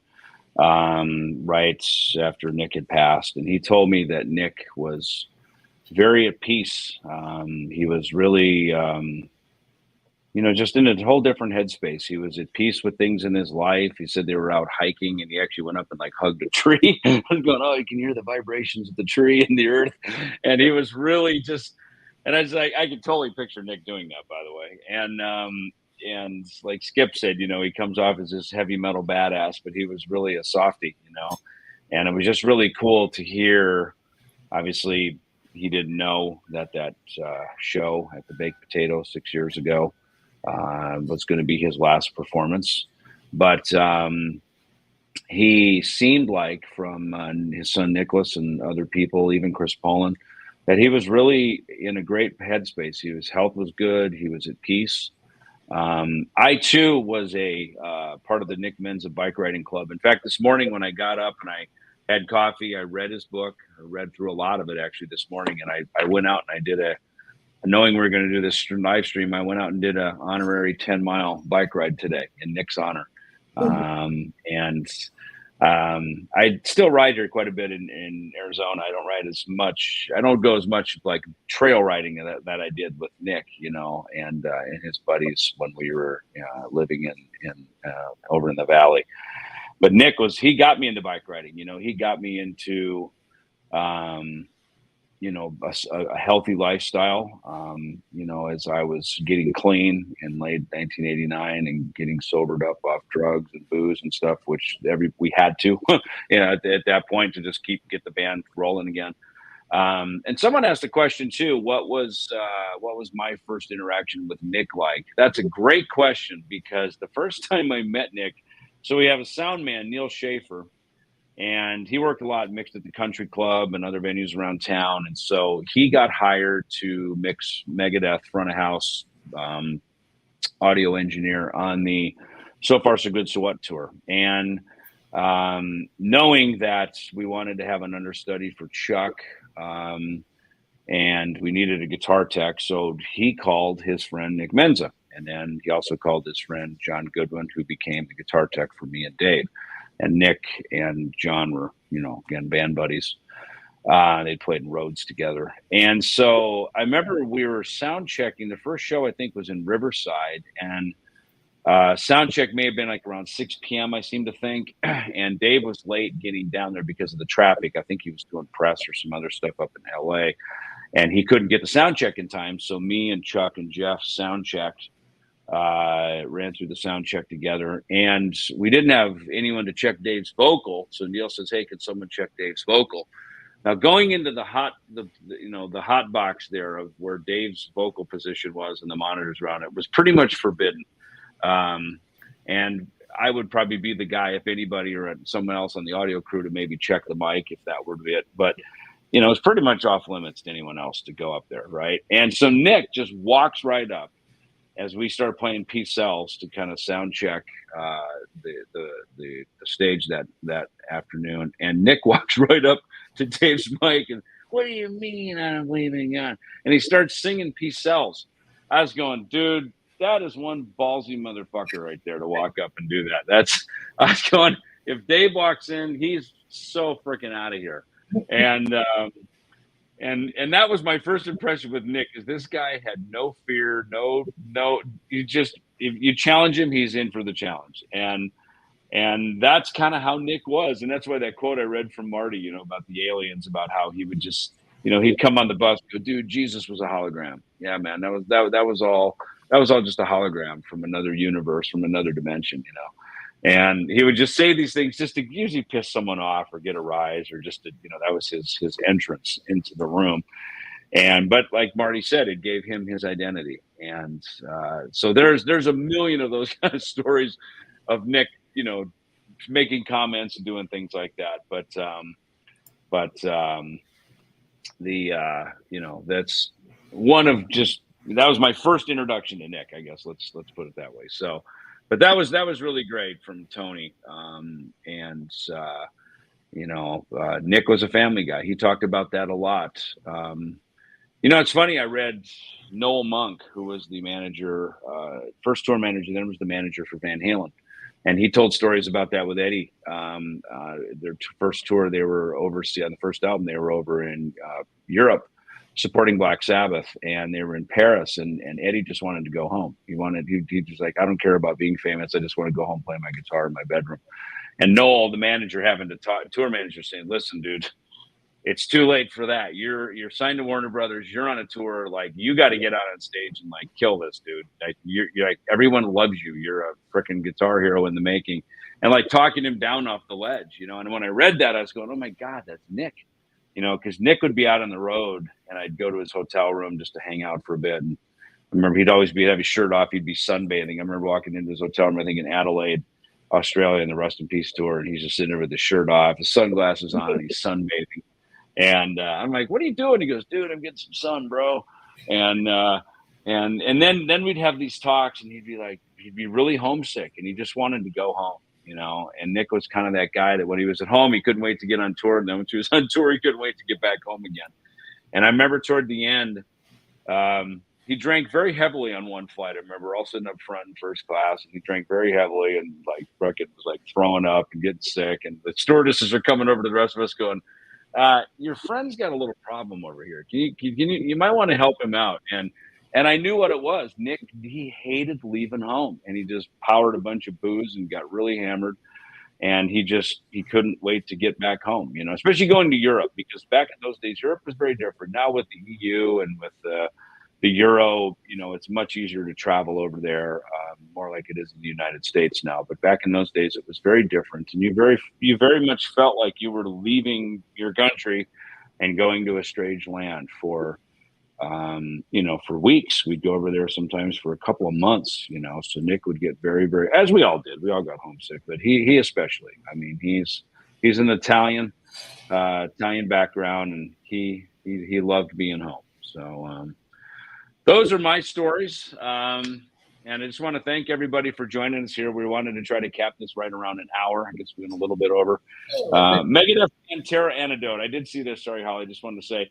right after Nick had passed, and he told me that Nick was very at peace. He was really, you know, just in a whole different headspace. He was at peace with things in his life. He said they were out hiking, and he actually went up and like hugged a tree. I was going, oh, you can hear the vibrations of the tree and the earth, and he was really just. And I was like, I could totally picture Nick doing that, by the way. And like Skip said, you know, he comes off as this heavy metal badass, but he was really a softie, you know. And it was just really cool to hear, obviously, he didn't know that show at the Baked Potato 6 years ago was going to be his last performance. But he seemed like, from his son Nicholas and other people, even Chris Poland, that he was really in a great headspace. His health was good. He was at peace. I too was a part of the Nick Menza bike riding club. In fact, this morning when I got up and I had coffee, I read his book. I read through a lot of it actually this morning, and I went out and I did knowing we were going to do this live stream, I went out and did an honorary 10-mile bike ride today in Nick's honor. I still ride here quite a bit in Arizona. I don't ride as much. I don't go as much like trail riding that I did with Nick, and his buddies when we were living in over in the valley. But Nick he got me into bike riding. He got me into, a healthy lifestyle, as I was getting clean in late 1989 and getting sobered up off drugs and booze and stuff, which we had to, at that point, to just get the band rolling again. And someone asked a question too, what was my first interaction with Nick like? That's a great question, because the first time I met Nick, so we have a sound man, Neil Schaefer, and he worked a lot, mixed at the Country Club and other venues around town. And so he got hired to mix Megadeth front of house audio engineer on the So Far So Good So What tour. And knowing that we wanted to have an understudy for Chuck, and we needed a guitar tech, so he called his friend Nick Menza. And then he also called his friend John Goodwin, who became the guitar tech for me and Dave. And Nick and John were, again, band buddies. They played in Rhodes together. And so I remember we were sound checking. The first show, I think, was in Riverside. And sound check may have been like around 6 p.m., I seem to think. And Dave was late getting down there because of the traffic. I think he was doing press or some other stuff up in L.A. And he couldn't get the sound check in time. So me and Chuck and Jeff sound checked. Ran through the sound check together, and we didn't have anyone to check Dave's vocal. So Neil says, "Hey, could someone check Dave's vocal?" Now, going into the hot box there of where Dave's vocal position was and the monitors around it was pretty much forbidden. And I would probably be the guy, if anybody, or someone else on the audio crew, to maybe check the mic if that were it. But it's pretty much off limits to anyone else to go up there, right? And so Nick just walks right up as we start playing Peace Sells to kind of sound check the stage that afternoon. And Nick walks right up to Dave's mic and, "What do you mean I'm leaving on?" And he starts singing Peace Sells. I was going, dude, that is one ballsy motherfucker right there to walk up and do that. I was going, if Dave walks in, he's so freaking out of here. And that was my first impression with Nick, is this guy had no fear, no, if you challenge him, he's in for the challenge. And that's kind of how Nick was. And that's why that quote I read from Marty, about the aliens, about how he would just, he'd come on the bus and go, "Dude, Jesus was a hologram." Yeah, man, that was all just a hologram from another universe, from another dimension, And he would just say these things just to usually piss someone off or get a rise, or just to, that was his entrance into the room. But like Marty said, it gave him his identity. And so there's a million of those kind of stories of Nick, making comments and doing things like that. That's one of that was my first introduction to Nick, I guess. Let's put it that way. So. But that was really great from Tony. Nick was a family guy. He talked about that a lot. It's funny. I read Noel Monk, who was the manager, first tour manager, then was the manager for Van Halen. And he told stories about that with Eddie. Their first tour, they were overseas on the first album. They were over in Europe, supporting Black Sabbath, and they were in Paris, and Eddie just wanted to go home. He was like, "I don't care about being famous. I just want to go home, play my guitar in my bedroom." And Noel, the manager, having to talk, tour manager, saying, "Listen, dude, it's too late for that. You're signed to Warner Brothers. You're on a tour. Like, you got to get out on stage and like kill this, dude. Like, you're like, everyone loves you. You're a freaking guitar hero in the making." And like talking him down off the ledge, And when I read that, I was going, "Oh my God, that's Nick." you know, because Nick would be out on the road, and I'd go to his hotel room just to hang out for a bit. And I remember he'd always have his shirt off. He'd be sunbathing. I remember walking into his hotel room, I think in Adelaide, Australia, in the Rust in Peace tour, and he's just sitting there with his shirt off, his sunglasses on, and he's sunbathing. And I'm like, "What are you doing?" He goes, "Dude, I'm getting some sun, bro." And then we'd have these talks, and he'd be really homesick, and he just wanted to go home, you know. And Nick was kind of that guy that when he was at home, he couldn't wait to get on tour, and then when he was on tour, he couldn't wait to get back home again. And I remember toward the end, he drank very heavily on one flight. I remember all sitting up front in first class, and he drank very heavily, and like Bucket was like throwing up and getting sick, and the stewardesses are coming over to the rest of us going, "Your friend's got a little problem over here. You might want to help him out." And I knew what it was. Nick, he hated leaving home, and he just powered a bunch of booze and got really hammered. And he couldn't wait to get back home, you know, especially going to Europe, because back in those days, Europe was very different. Now with the EU and with the Euro, you know, it's much easier to travel over there, more like it is in the United States now. But back in those days, it was very different. And you very much felt like you were leaving your country and going to a strange land for, you know, for weeks. We'd go over there sometimes for a couple of months, you know. So Nick would get very, very, as we all did. We all got homesick, but he especially. I mean, he's an Italian background, and he loved being home. So those are my stories. And I just want to thank everybody for joining us here. We wanted to try to cap this right around an hour. I guess we went a little bit over. Megadeth Pantera anecdote. I did see this. Sorry, Holly. I just wanted to say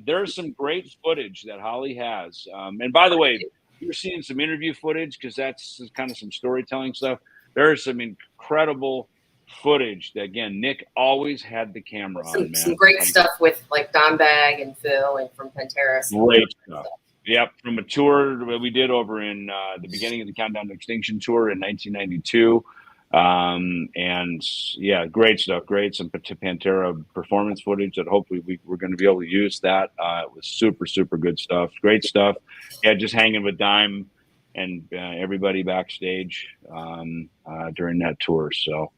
there's some great footage that Holly has. And by the way, you're seeing some interview footage because that's kind of some storytelling stuff. There's some incredible footage that, again, Nick always had the camera on, man. Some great stuff with like Dimebag and Phil and from Pantera. Great stuff. Yep, from a tour that we did over in the beginning of the Countdown to Extinction tour in 1992. And yeah, great stuff. Great. Some Pantera performance footage that hopefully we're going to be able to use that. It was super, super good stuff. Great stuff. Yeah, just hanging with Dime and everybody backstage during that tour. So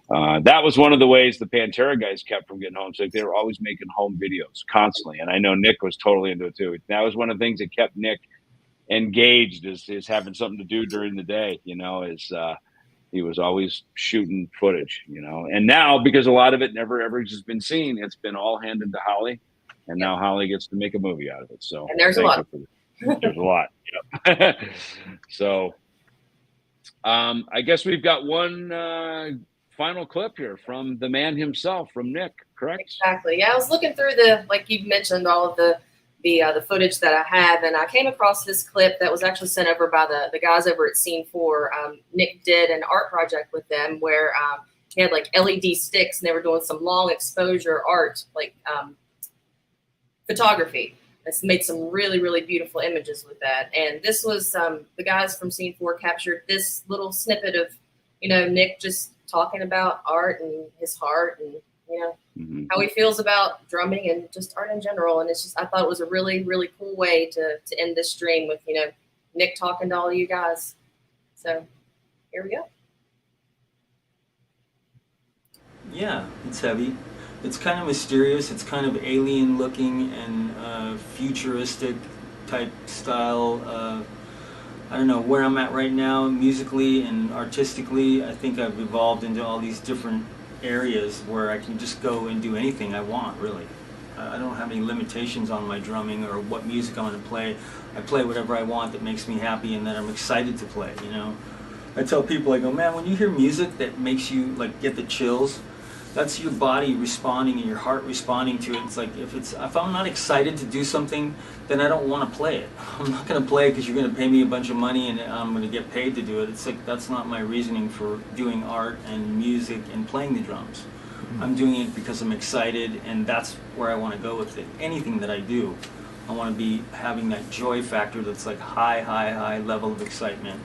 that was one of the ways the Pantera guys kept from getting homesick. They were always making home videos constantly. And I know Nick was totally into it too. That was one of the things that kept Nick engaged is having something to do during the day, you know, he was always shooting footage, you know. And now, because a lot of it never ever has been seen, it's been all handed to Holly. And now Holly gets to make a movie out of it. So and there's a lot. There's a lot. Yep. So I guess we've got one final clip here from the man himself, from Nick, correct? Exactly. Yeah, I was looking through like you mentioned, all of the footage that I have, and I came across this clip that was actually sent over by the guys over at Scene 4. Nick did an art project with them where he had like LED sticks, and they were doing some long exposure art, like photography. It's made some really, really beautiful images with that. And this was the guys from Scene 4 captured this little snippet of, you know, Nick just talking about art and his heart and, you know, how he feels about drumming and just art in general. And it's just, I thought it was a really, really cool way to end this stream with, you know, Nick talking to all of you guys. So here we go. Yeah, it's heavy. It's kind of mysterious. It's kind of alien looking and futuristic type style. I don't know where I'm at right now musically and artistically. I think I've evolved into all these different areas where I can just go and do anything I want, really. I don't have any limitations on my drumming or what music I'm going to play. I play whatever I want that makes me happy and that I'm excited to play, you know. I tell people, I go, man, when you hear music that makes you like get the chills, that's your body responding and your heart responding to it. It's like if I'm not excited to do something, then I don't want to play it. I'm not going to play it because you're going to pay me a bunch of money and I'm going to get paid to do it. It's like that's not my reasoning for doing art and music and playing the drums. I'm doing it because I'm excited, and that's where I want to go with it. Anything that I do, I want to be having that joy factor that's like high level of excitement.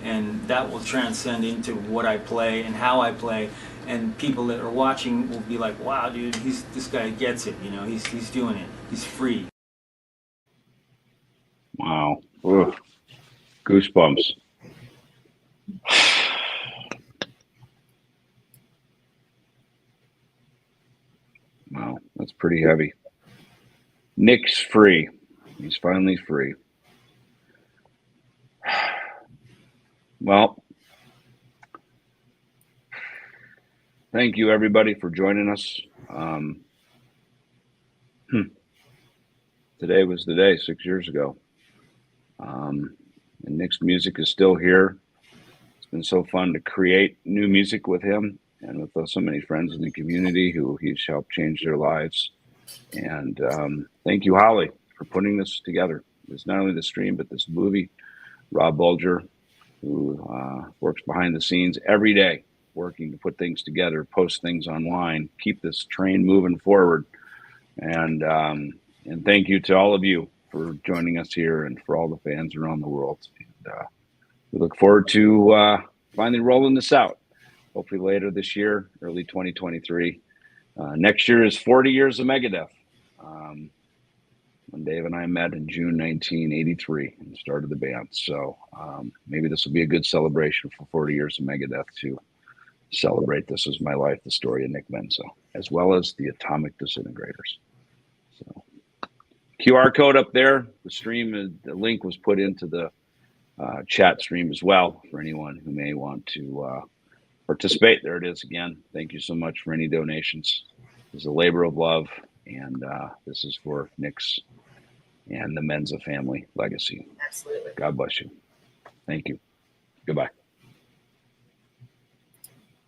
And that will transcend into what I play and how I play. And people that are watching will be like, wow, dude, this guy gets it, you know, he's doing it. He's free. Wow. Ugh. Goosebumps. Wow. That's pretty heavy. Nick's free. He's finally free. Well, thank you everybody for joining us. Today was the day 6 years ago. And Nick's music is still here. It's been so fun to create new music with him and with so many friends in the community who he's helped change their lives. And thank you, Holly, for putting this together. It's not only the stream, but this movie. Rob Bulger, who works behind the scenes every day, working to put things together, post things online, keep this train moving forward. And thank you to all of you for joining us here and for all the fans around the world. And, we look forward to finally rolling this out, hopefully later this year, early 2023. Next year is 40 years of Megadeth. When Dave and I met in June 1983 and started the band. So maybe this will be a good celebration for 40 years of Megadeth to celebrate This Is My Life, the story of Nick Menza, as well as the Atomic Disintegrators. So QR code up there. The stream, the link was put into the chat stream as well for anyone who may want to participate. There it is again. Thank you so much for any donations. It's a labor of love, and this is for Nick's and the Menza family legacy. Absolutely. God bless you. Thank you. Goodbye.